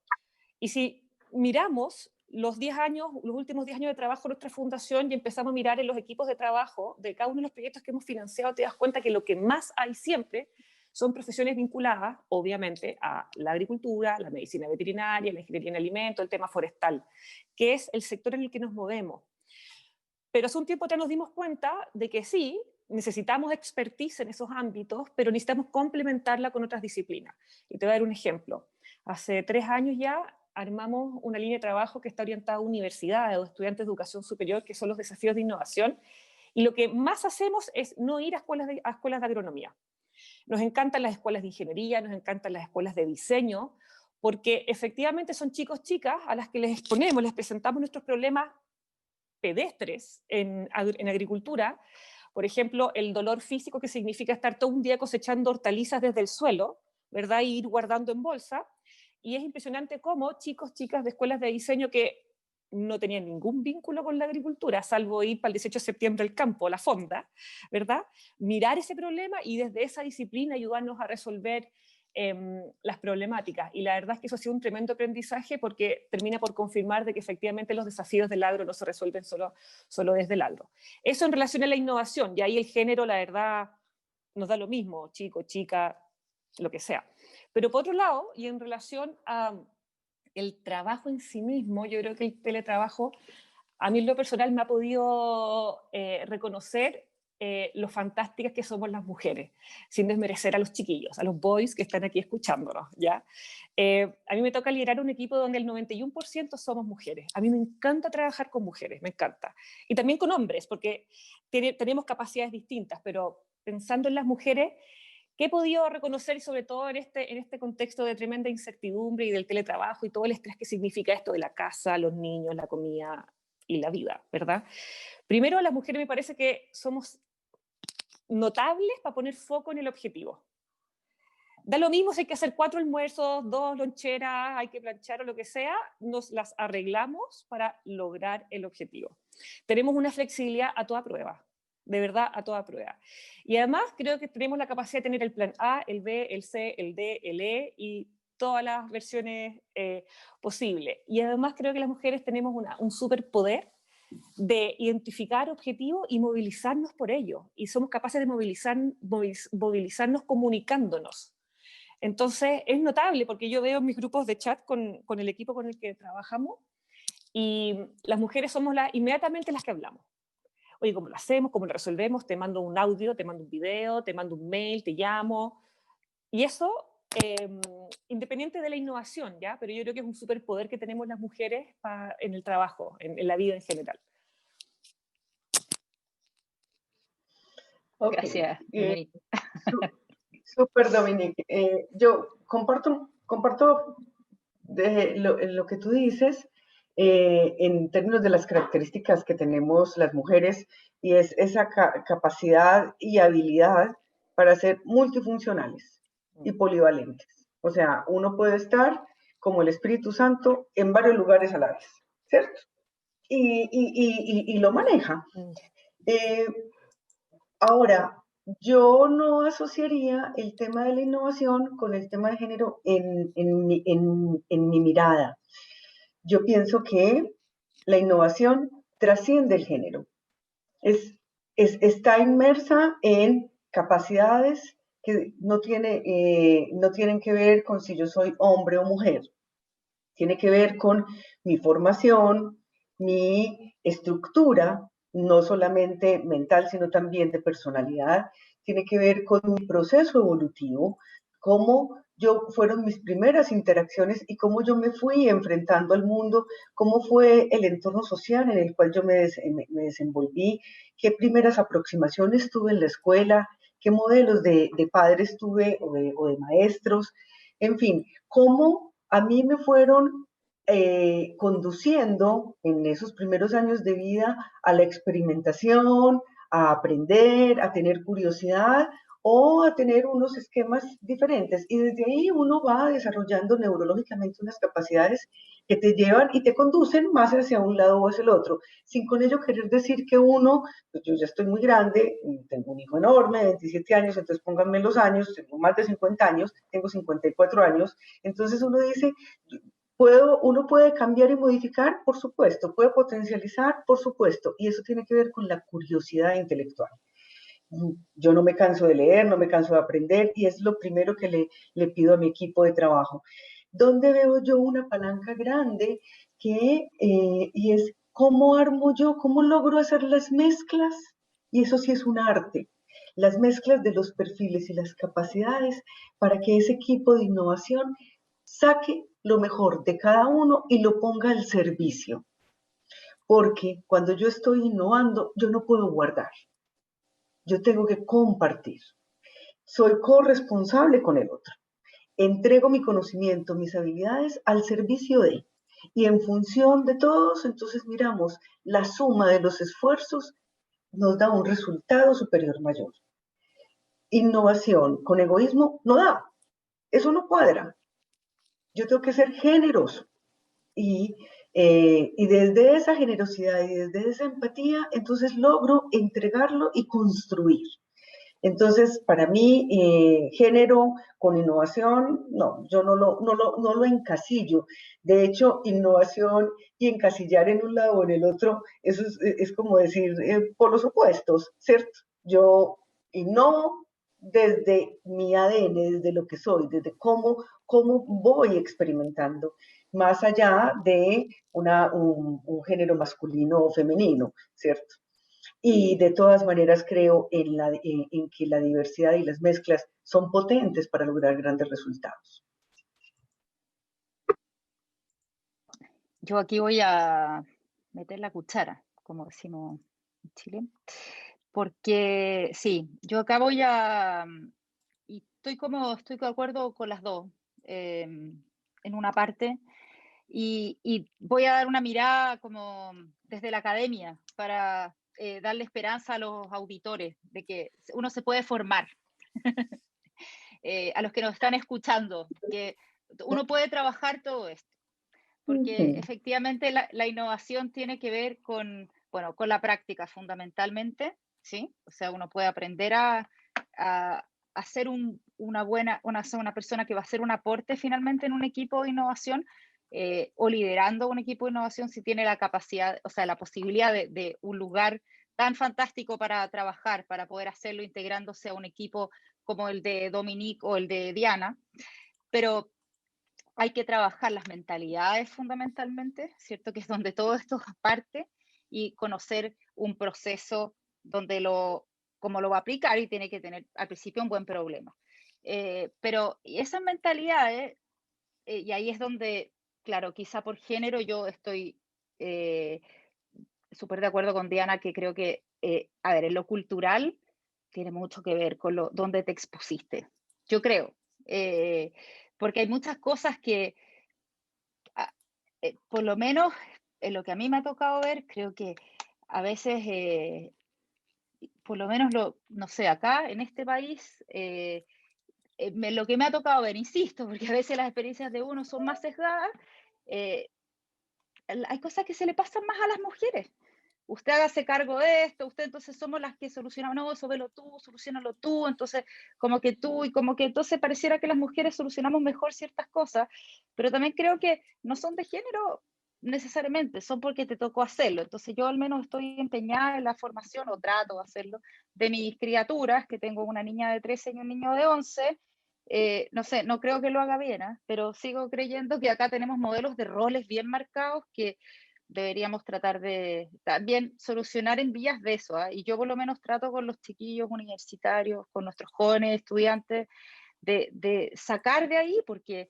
Y si miramos los últimos 10 años de trabajo de nuestra fundación y empezamos a mirar en los equipos de trabajo de cada uno de los proyectos que hemos financiado, te das cuenta que lo que más hay siempre son profesiones vinculadas, obviamente, a la agricultura, la medicina veterinaria, la ingeniería en alimentos, el tema forestal, que es el sector en el que nos movemos. Pero hace un tiempo ya nos dimos cuenta de que sí, necesitamos expertise en esos ámbitos, pero necesitamos complementarla con otras disciplinas. Y te voy a dar un ejemplo. Hace 3 años ya armamos una línea de trabajo que está orientada a universidades o estudiantes de educación superior, que son los desafíos de innovación. Y lo que más hacemos es no ir a escuelas de agronomía. Nos encantan las escuelas de ingeniería, nos encantan las escuelas de diseño, porque efectivamente son chicos, chicas a las que les exponemos, les presentamos nuestros problemas pedestres en agricultura. Por ejemplo, el dolor físico, que significa estar todo un día cosechando hortalizas desde el suelo, ¿verdad? Y ir guardando en bolsa. Y es impresionante cómo chicos, chicas de escuelas de diseño que no tenían ningún vínculo con la agricultura, salvo ir para el 18 de septiembre al campo, la fonda, ¿verdad? Mirar ese problema y desde esa disciplina ayudarnos a resolver las problemáticas. Y la verdad es que eso ha sido un tremendo aprendizaje, porque termina por confirmar de que efectivamente los desafíos del agro no se resuelven solo desde el agro. Eso en relación a la innovación, y ahí el género, la verdad, nos da lo mismo, chico, chica, lo que sea. Pero por otro lado, y en relación a el trabajo en sí mismo, yo creo que el teletrabajo, a mí en lo personal me ha podido reconocer lo fantásticas que somos las mujeres, sin desmerecer a los chiquillos, a los boys que están aquí escuchándonos, ¿ya? A mí me toca liderar un equipo donde el 91% somos mujeres. A mí me encanta trabajar con mujeres, me encanta. Y también con hombres, porque tenemos capacidades distintas, pero pensando en las mujeres, que he podido reconocer, y sobre todo en este contexto de tremenda incertidumbre y del teletrabajo y todo el estrés que significa esto de la casa, los niños, la comida y la vida, ¿verdad? Primero, las mujeres me parece que somos notables para poner foco en el objetivo. Da lo mismo si hay que hacer 4 almuerzos, 2 loncheras, hay que planchar o lo que sea, nos las arreglamos para lograr el objetivo. Tenemos una flexibilidad a toda prueba, de verdad a toda prueba. Y además creo que tenemos la capacidad de tener el plan A, el B, el C, el D, el E y todas las versiones posibles. Y además creo que las mujeres tenemos un superpoder de identificar objetivos y movilizarnos por ellos. Y somos capaces de movilizarnos comunicándonos. Entonces es notable, porque yo veo mis grupos de chat con el equipo con el que trabajamos, y las mujeres somos inmediatamente las que hablamos. Oye, ¿cómo lo hacemos? ¿Cómo lo resolvemos? Te mando un audio, te mando un video, te mando un mail, te llamo. Y eso, independiente de la innovación, ¿ya? Pero yo creo que es un superpoder que tenemos las mujeres en el trabajo, en la vida en general. Okay. Gracias, Dominique. Súper, Dominique. Yo comparto lo que tú dices en términos de las características que tenemos las mujeres, y es esa capacidad y habilidad para ser multifuncionales y polivalentes. O sea, uno puede estar como el Espíritu Santo en varios lugares a la vez, ¿cierto? Y lo maneja. Ahora, yo no asociaría el tema de la innovación con el tema de género en mi mirada. Yo pienso que la innovación trasciende el género. Está inmersa en capacidades que no tienen que ver con si yo soy hombre o mujer. Tiene que ver con mi formación, mi estructura, no solamente mental, sino también de personalidad. Tiene que ver con mi proceso evolutivo, cómo fueron mis primeras interacciones y cómo yo me fui enfrentando al mundo, cómo fue el entorno social en el cual yo me desenvolví, qué primeras aproximaciones tuve en la escuela, qué modelos de padres tuve o de maestros, en fin, cómo a mí me fueron conduciendo en esos primeros años de vida a la experimentación, a aprender, a tener curiosidad o a tener unos esquemas diferentes. Y desde ahí uno va desarrollando neurológicamente unas capacidades que te llevan y te conducen más hacia un lado o hacia el otro, sin con ello querer decir que uno, pues yo ya estoy muy grande, tengo un hijo enorme, 27 años, entonces pónganme los años, tengo más de 50 años, tengo 54 años, entonces uno dice, uno puede cambiar y modificar, por supuesto, puede potencializar, por supuesto, y eso tiene que ver con la curiosidad intelectual. Yo no me canso de leer, no me canso de aprender, y es lo primero que le pido a mi equipo de trabajo. ¿Dónde veo yo una palanca grande y es cómo armo yo, cómo logro hacer las mezclas? Y eso sí es un arte, las mezclas de los perfiles y las capacidades para que ese equipo de innovación saque lo mejor de cada uno y lo ponga al servicio. Porque cuando yo estoy innovando, yo no puedo guardar. Yo tengo que compartir. Soy corresponsable con el otro. entrego mi conocimiento, mis habilidades al servicio de, y en función de todos, entonces miramos la suma de los esfuerzos nos da un resultado superior mayor. Innovación con egoísmo no da, eso no cuadra. Yo tengo que ser generoso y desde esa generosidad y desde esa empatía, entonces logro entregarlo y construir. Entonces, para mí, género con innovación, no, yo no lo encasillo. De hecho, innovación y encasillar en un lado o en el otro, eso es como decir por los opuestos, ¿cierto? Yo innovo desde mi ADN, desde lo que soy, desde cómo voy experimentando, más allá de un género masculino o femenino, ¿cierto? Y de todas maneras creo en que la diversidad y las mezclas son potentes para lograr grandes resultados. Yo aquí voy a meter la cuchara, como decimos en Chile, porque sí, yo acá voy a, y estoy de acuerdo con las dos, en una parte, y voy a dar una mirada como desde la academia para darle esperanza a los auditores de que uno se puede formar. A los que nos están escuchando, que uno puede trabajar todo esto, porque efectivamente la innovación tiene que ver con, bueno, con la práctica fundamentalmente, ¿sí? O sea, uno puede aprender a ser una persona que va a hacer un aporte finalmente en un equipo de innovación, o liderando un equipo de innovación si tiene la capacidad, o sea, la posibilidad de un lugar tan fantástico para trabajar, para poder hacerlo integrándose a un equipo como el de Dominique o el de Diana, pero hay que trabajar las mentalidades fundamentalmente, ¿cierto? Que es donde todo esto parte, y conocer un proceso donde cómo lo va a aplicar, y tiene que tener al principio un buen problema. Pero esas mentalidades, y ahí es donde, claro, quizá por género yo estoy súper de acuerdo con Diana, que creo que, a ver, en lo cultural tiene mucho que ver con dónde te expusiste, yo creo, porque hay muchas cosas que, por lo menos en lo que a mí me ha tocado ver, creo que a veces, por lo menos, no sé, acá en este país, lo que me ha tocado ver, insisto, porque a veces las experiencias de uno son más sesgadas, eh, hay cosas que se le pasan más a las mujeres. Usted hágase cargo de esto, usted, entonces somos las que solucionamos, no, eso velo tú, solucionalo tú, entonces como que tú, y como que entonces pareciera que las mujeres solucionamos mejor ciertas cosas, pero también creo que no son de género necesariamente, son porque te tocó hacerlo. Entonces yo al menos estoy empeñada en la formación, o trato de hacerlo, de mis criaturas, que tengo una niña de 13 y un niño de 11. No sé, no creo que lo haga bien, pero sigo creyendo que acá tenemos modelos de roles bien marcados que deberíamos tratar de también solucionar en vías de eso, y yo por lo menos trato con los chiquillos universitarios, con nuestros jóvenes estudiantes, de sacar de ahí, porque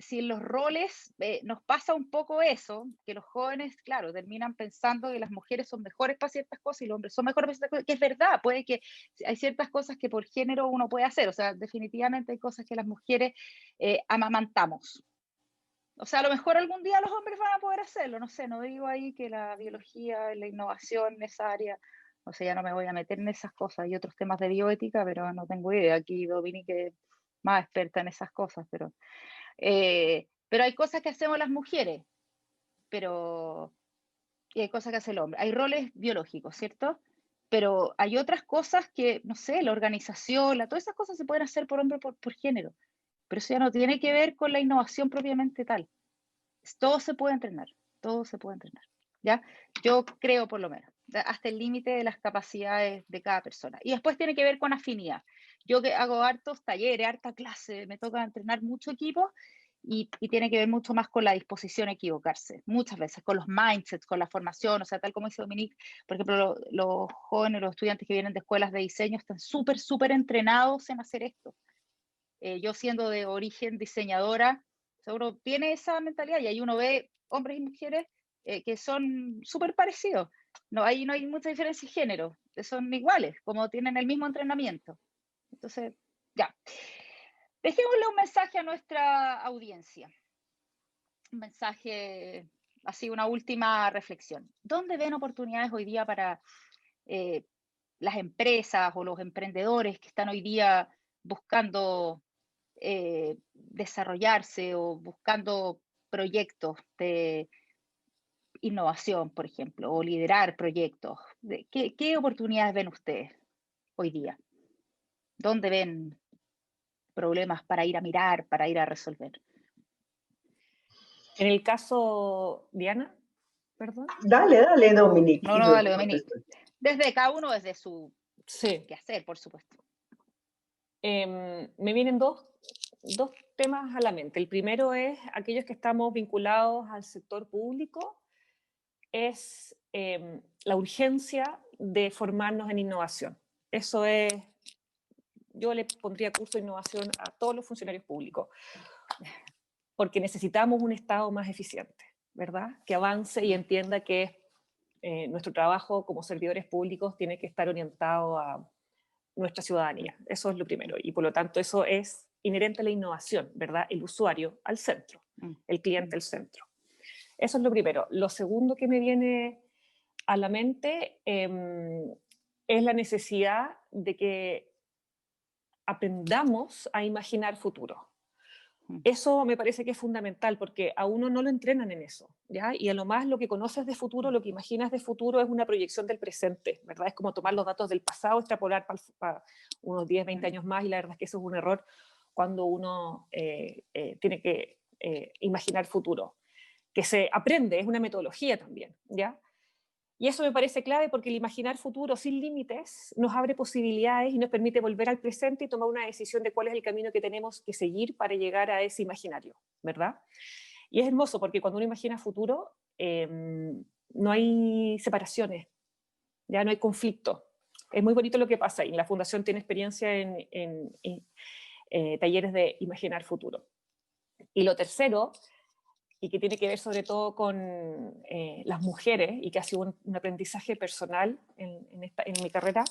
si en los roles nos pasa un poco eso, que los jóvenes, claro, terminan pensando que las mujeres son mejores para ciertas cosas y los hombres son mejores para ciertas cosas, que es verdad, puede que hay ciertas cosas que por género uno puede hacer, o sea, definitivamente hay cosas que las mujeres amamantamos. O sea, a lo mejor algún día los hombres van a poder hacerlo, no sé, no digo ahí que la biología, la innovación en esa área, o sea, ya no me voy a meter en esas cosas y otros temas de bioética, pero no tengo idea. Aquí Dominique es más experta en esas cosas, pero hay cosas que hacemos las mujeres, pero y hay cosas que hace el hombre. Hay roles biológicos, ¿cierto? Pero hay otras cosas que, no sé, la organización, todas esas cosas se pueden hacer por hombre por género, pero eso ya no tiene que ver con la innovación propiamente tal. Todo se puede entrenar, todo se puede entrenar, ¿ya? Yo creo, por lo menos, hasta el límite de las capacidades de cada persona. Y después tiene que ver con afinidad. Yo que hago hartos talleres, harta clase, me toca entrenar mucho equipo, y tiene que ver mucho más con la disposición a equivocarse, muchas veces, con los mindsets, con la formación, o sea, tal como dice Dominique, por ejemplo, los jóvenes, los estudiantes que vienen de escuelas de diseño están súper, súper entrenados en hacer esto. Yo siendo de origen diseñadora, seguro tiene esa mentalidad, y ahí uno ve hombres y mujeres que son súper parecidos. No, ahí no hay mucha diferencia de género, son iguales, como tienen el mismo entrenamiento. Entonces, ya. Dejémosle un mensaje a nuestra audiencia. Un mensaje, así una última reflexión. ¿Dónde ven oportunidades hoy día para las empresas o los emprendedores que están hoy día buscando desarrollarse o buscando proyectos de innovación, por ejemplo, o liderar proyectos? ¿Qué oportunidades ven ustedes hoy día? ¿Dónde ven problemas para ir a mirar, para ir a resolver? En el caso, Diana, perdón. Dale, Dominique. No, dale, Dominique. Desde cada uno, desde su quehacer, por supuesto. Me vienen dos temas a la mente. El primero es aquellos que estamos vinculados al sector público, es la urgencia de formarnos en innovación. Eso es, yo le pondría curso de innovación a todos los funcionarios públicos, porque necesitamos un Estado más eficiente, ¿verdad? Que avance y entienda que nuestro trabajo como servidores públicos tiene que estar orientado a nuestra ciudadanía. Eso es lo primero. Y por lo tanto eso es inherente a la innovación, ¿verdad? El usuario al centro, el cliente al centro. Eso es lo primero. Lo segundo que me viene a la mente es la necesidad de que aprendamos a imaginar futuro. Eso me parece que es fundamental porque a uno no lo entrenan en eso, ¿ya? Y a lo más lo que conoces de futuro, lo que imaginas de futuro es una proyección del presente, ¿verdad? Es como tomar los datos del pasado, extrapolar para unos 10, 20 años más, y la verdad es que eso es un error cuando uno tiene que imaginar futuro. Que se aprende, es una metodología también, ¿ya? Y eso me parece clave porque el imaginar futuro sin límites nos abre posibilidades y nos permite volver al presente y tomar una decisión de cuál es el camino que tenemos que seguir para llegar a ese imaginario, ¿verdad? Y es hermoso porque cuando uno imagina futuro, no hay separaciones, ya no hay conflicto. Es muy bonito lo que pasa y la Fundación tiene experiencia en talleres de imaginar futuro. Y lo tercero, y que tiene que ver sobre todo con las mujeres, y que ha sido un aprendizaje personal en mi carrera,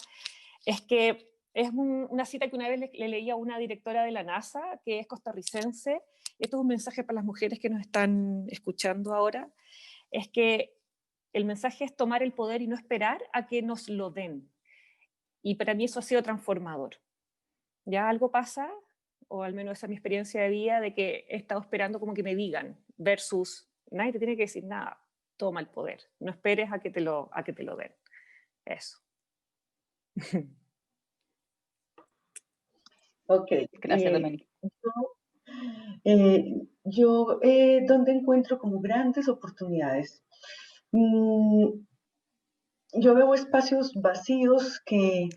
es que es una cita que una vez le leí a una directora de la NASA, que es costarricense. Esto es un mensaje para las mujeres que nos están escuchando ahora, es que el mensaje es tomar el poder y no esperar a que nos lo den. Y para mí eso ha sido transformador. Ya algo pasa, o al menos esa es mi experiencia de vida, de que he estado esperando como que me digan, versus nadie te tiene que decir nada, toma el poder, no esperes a que te lo den. Eso. Ok. Gracias, Dominique. Yo ¿dónde encuentro como grandes oportunidades? Yo veo espacios vacíos que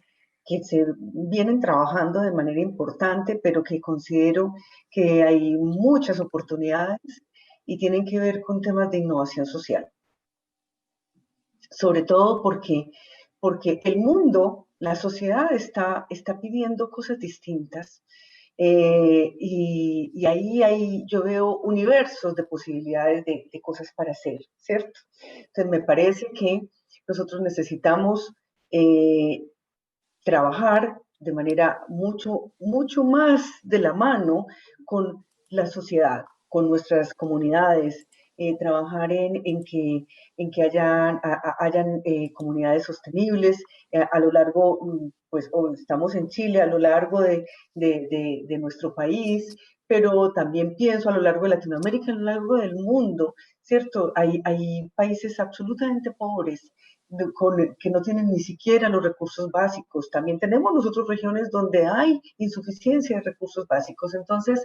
se vienen trabajando de manera importante, pero que considero que hay muchas oportunidades y tienen que ver con temas de innovación social. Sobre todo porque el mundo, la sociedad está pidiendo cosas distintas. Y ahí yo veo universos de posibilidades de cosas para hacer, ¿cierto? Entonces me parece que nosotros necesitamos trabajar de manera mucho más de la mano con la sociedad, con nuestras comunidades, trabajar en que hayan comunidades sostenibles a lo largo, pues estamos en Chile, a lo largo de nuestro país, pero también pienso a lo largo de Latinoamérica, a lo largo del mundo, ¿cierto? Hay países absolutamente pobres, que no tienen ni siquiera los recursos básicos. También tenemos nosotros regiones donde hay insuficiencia de recursos básicos. Entonces,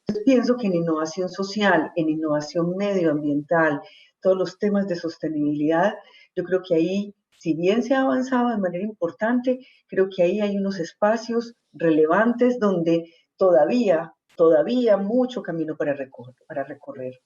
yo pienso que en innovación social, en innovación medioambiental, todos los temas de sostenibilidad, yo creo que ahí, si bien se ha avanzado de manera importante, creo que ahí hay unos espacios relevantes donde todavía mucho camino para recorrer.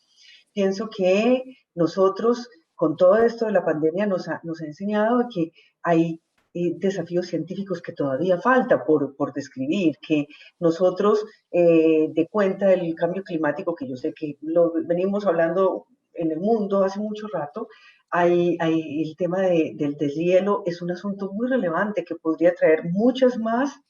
Pienso que nosotros, con todo esto de la pandemia, nos ha enseñado que hay desafíos científicos que todavía falta por describir, que nosotros, de cuenta del cambio climático, que yo sé que lo venimos hablando en el mundo hace mucho rato, hay el tema del deshielo, es un asunto muy relevante que podría traer muchas más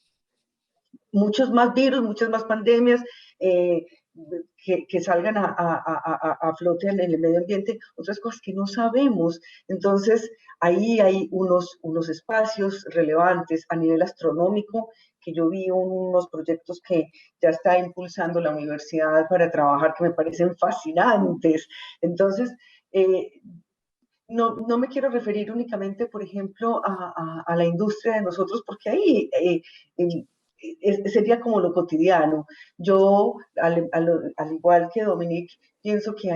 muchos más virus, muchas más pandemias, que salgan a flote en el medio ambiente, otras cosas que no sabemos. Entonces, ahí hay unos espacios relevantes a nivel astronómico, que yo vi unos proyectos que ya está impulsando la universidad para trabajar, que me parecen fascinantes. Entonces, no me quiero referir únicamente, por ejemplo, a la industria de nosotros, porque ahí sería como lo cotidiano. Yo, al igual que Dominique, pienso que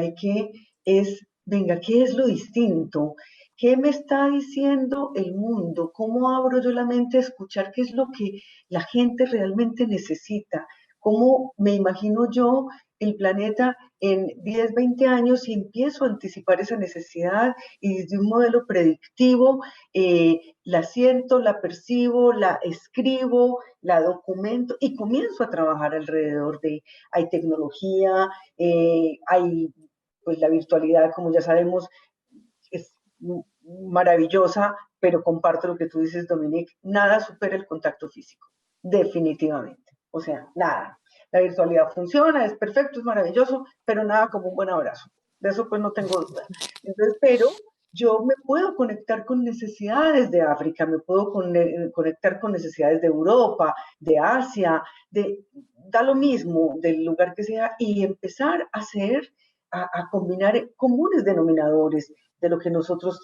venga, ¿qué es lo distinto? ¿Qué me está diciendo el mundo? ¿Cómo abro yo la mente a escuchar qué es lo que la gente realmente necesita? ¿Cómo me imagino yo el planeta en 10, 20 años y empiezo a anticipar esa necesidad y desde un modelo predictivo la siento, la percibo, la escribo, la documento y comienzo a trabajar alrededor de, hay tecnología, hay pues la virtualidad, como ya sabemos, es maravillosa, pero comparto lo que tú dices, Dominique, nada supera el contacto físico, definitivamente, o sea, nada. La virtualidad funciona, es perfecto, es maravilloso, pero nada como un buen abrazo. De eso pues no tengo duda. Entonces, pero yo me puedo conectar con necesidades de África, me puedo conectar con necesidades de Europa, de Asia, da lo mismo, del lugar que sea, y empezar a hacer, a combinar comunes denominadores de lo que nosotros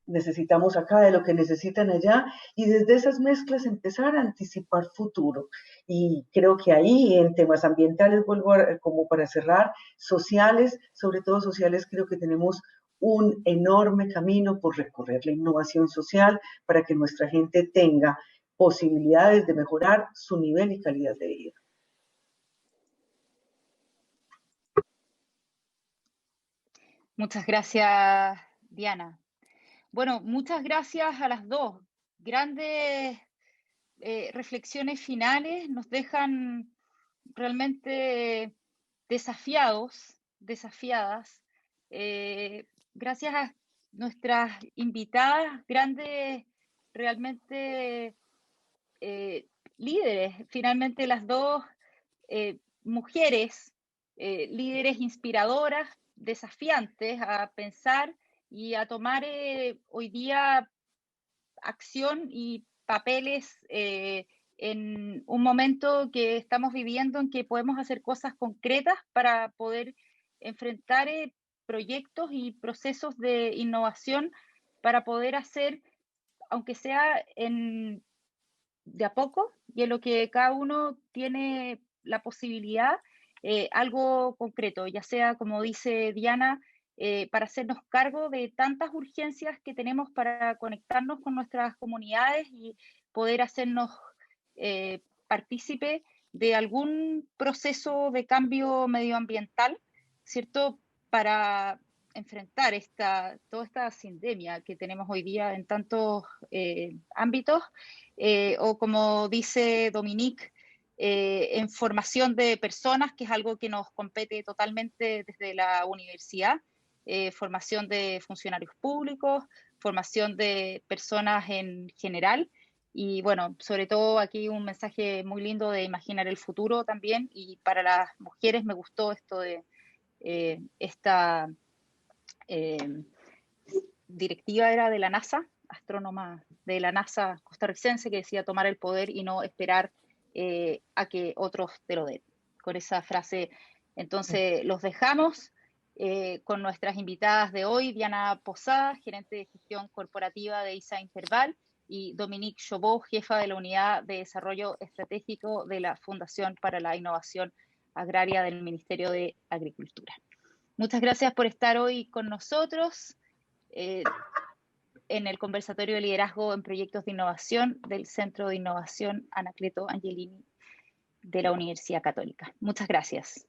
necesitamos acá, de lo que necesitan allá, y desde esas mezclas empezar a anticipar futuro. Y creo que ahí en temas ambientales, vuelvo como para cerrar, sociales, sobre todo sociales, creo que tenemos un enorme camino por recorrer, la innovación social para que nuestra gente tenga posibilidades de mejorar su nivel y calidad de vida. Muchas gracias, Diana. Bueno, muchas gracias a las dos. Grandes reflexiones finales, nos dejan realmente desafiadas. Gracias a nuestras invitadas, grandes realmente líderes, finalmente las dos mujeres, líderes inspiradoras, desafiantes a pensar y a tomar hoy día acción y papeles en un momento que estamos viviendo en que podemos hacer cosas concretas para poder enfrentar proyectos y procesos de innovación para poder hacer, aunque sea de a poco y en lo que cada uno tiene la posibilidad, algo concreto, ya sea, como dice Diana, para hacernos cargo de tantas urgencias que tenemos para conectarnos con nuestras comunidades y poder hacernos partícipe de algún proceso de cambio medioambiental, ¿cierto? Para enfrentar toda esta sindemia que tenemos hoy día en tantos ámbitos, o como dice Dominique, en formación de personas, que es algo que nos compete totalmente desde la universidad, formación de funcionarios públicos, formación de personas en general, y bueno, sobre todo aquí un mensaje muy lindo de imaginar el futuro también, y para las mujeres me gustó esto de esta directiva era de la NASA, astrónoma de la NASA costarricense, que decía tomar el poder y no esperar a que otros te lo den. Con esa frase, entonces los dejamos con nuestras invitadas de hoy, Diana Posada, gerente de gestión corporativa de ISA Interval, y Dominique Chauveau, jefa de la Unidad de Desarrollo Estratégico de la Fundación para la Innovación Agraria del Ministerio de Agricultura. Muchas gracias por estar hoy con nosotros en el conversatorio de liderazgo en proyectos de innovación del Centro de Innovación Anacleto Angelini de la Universidad Católica. Muchas gracias.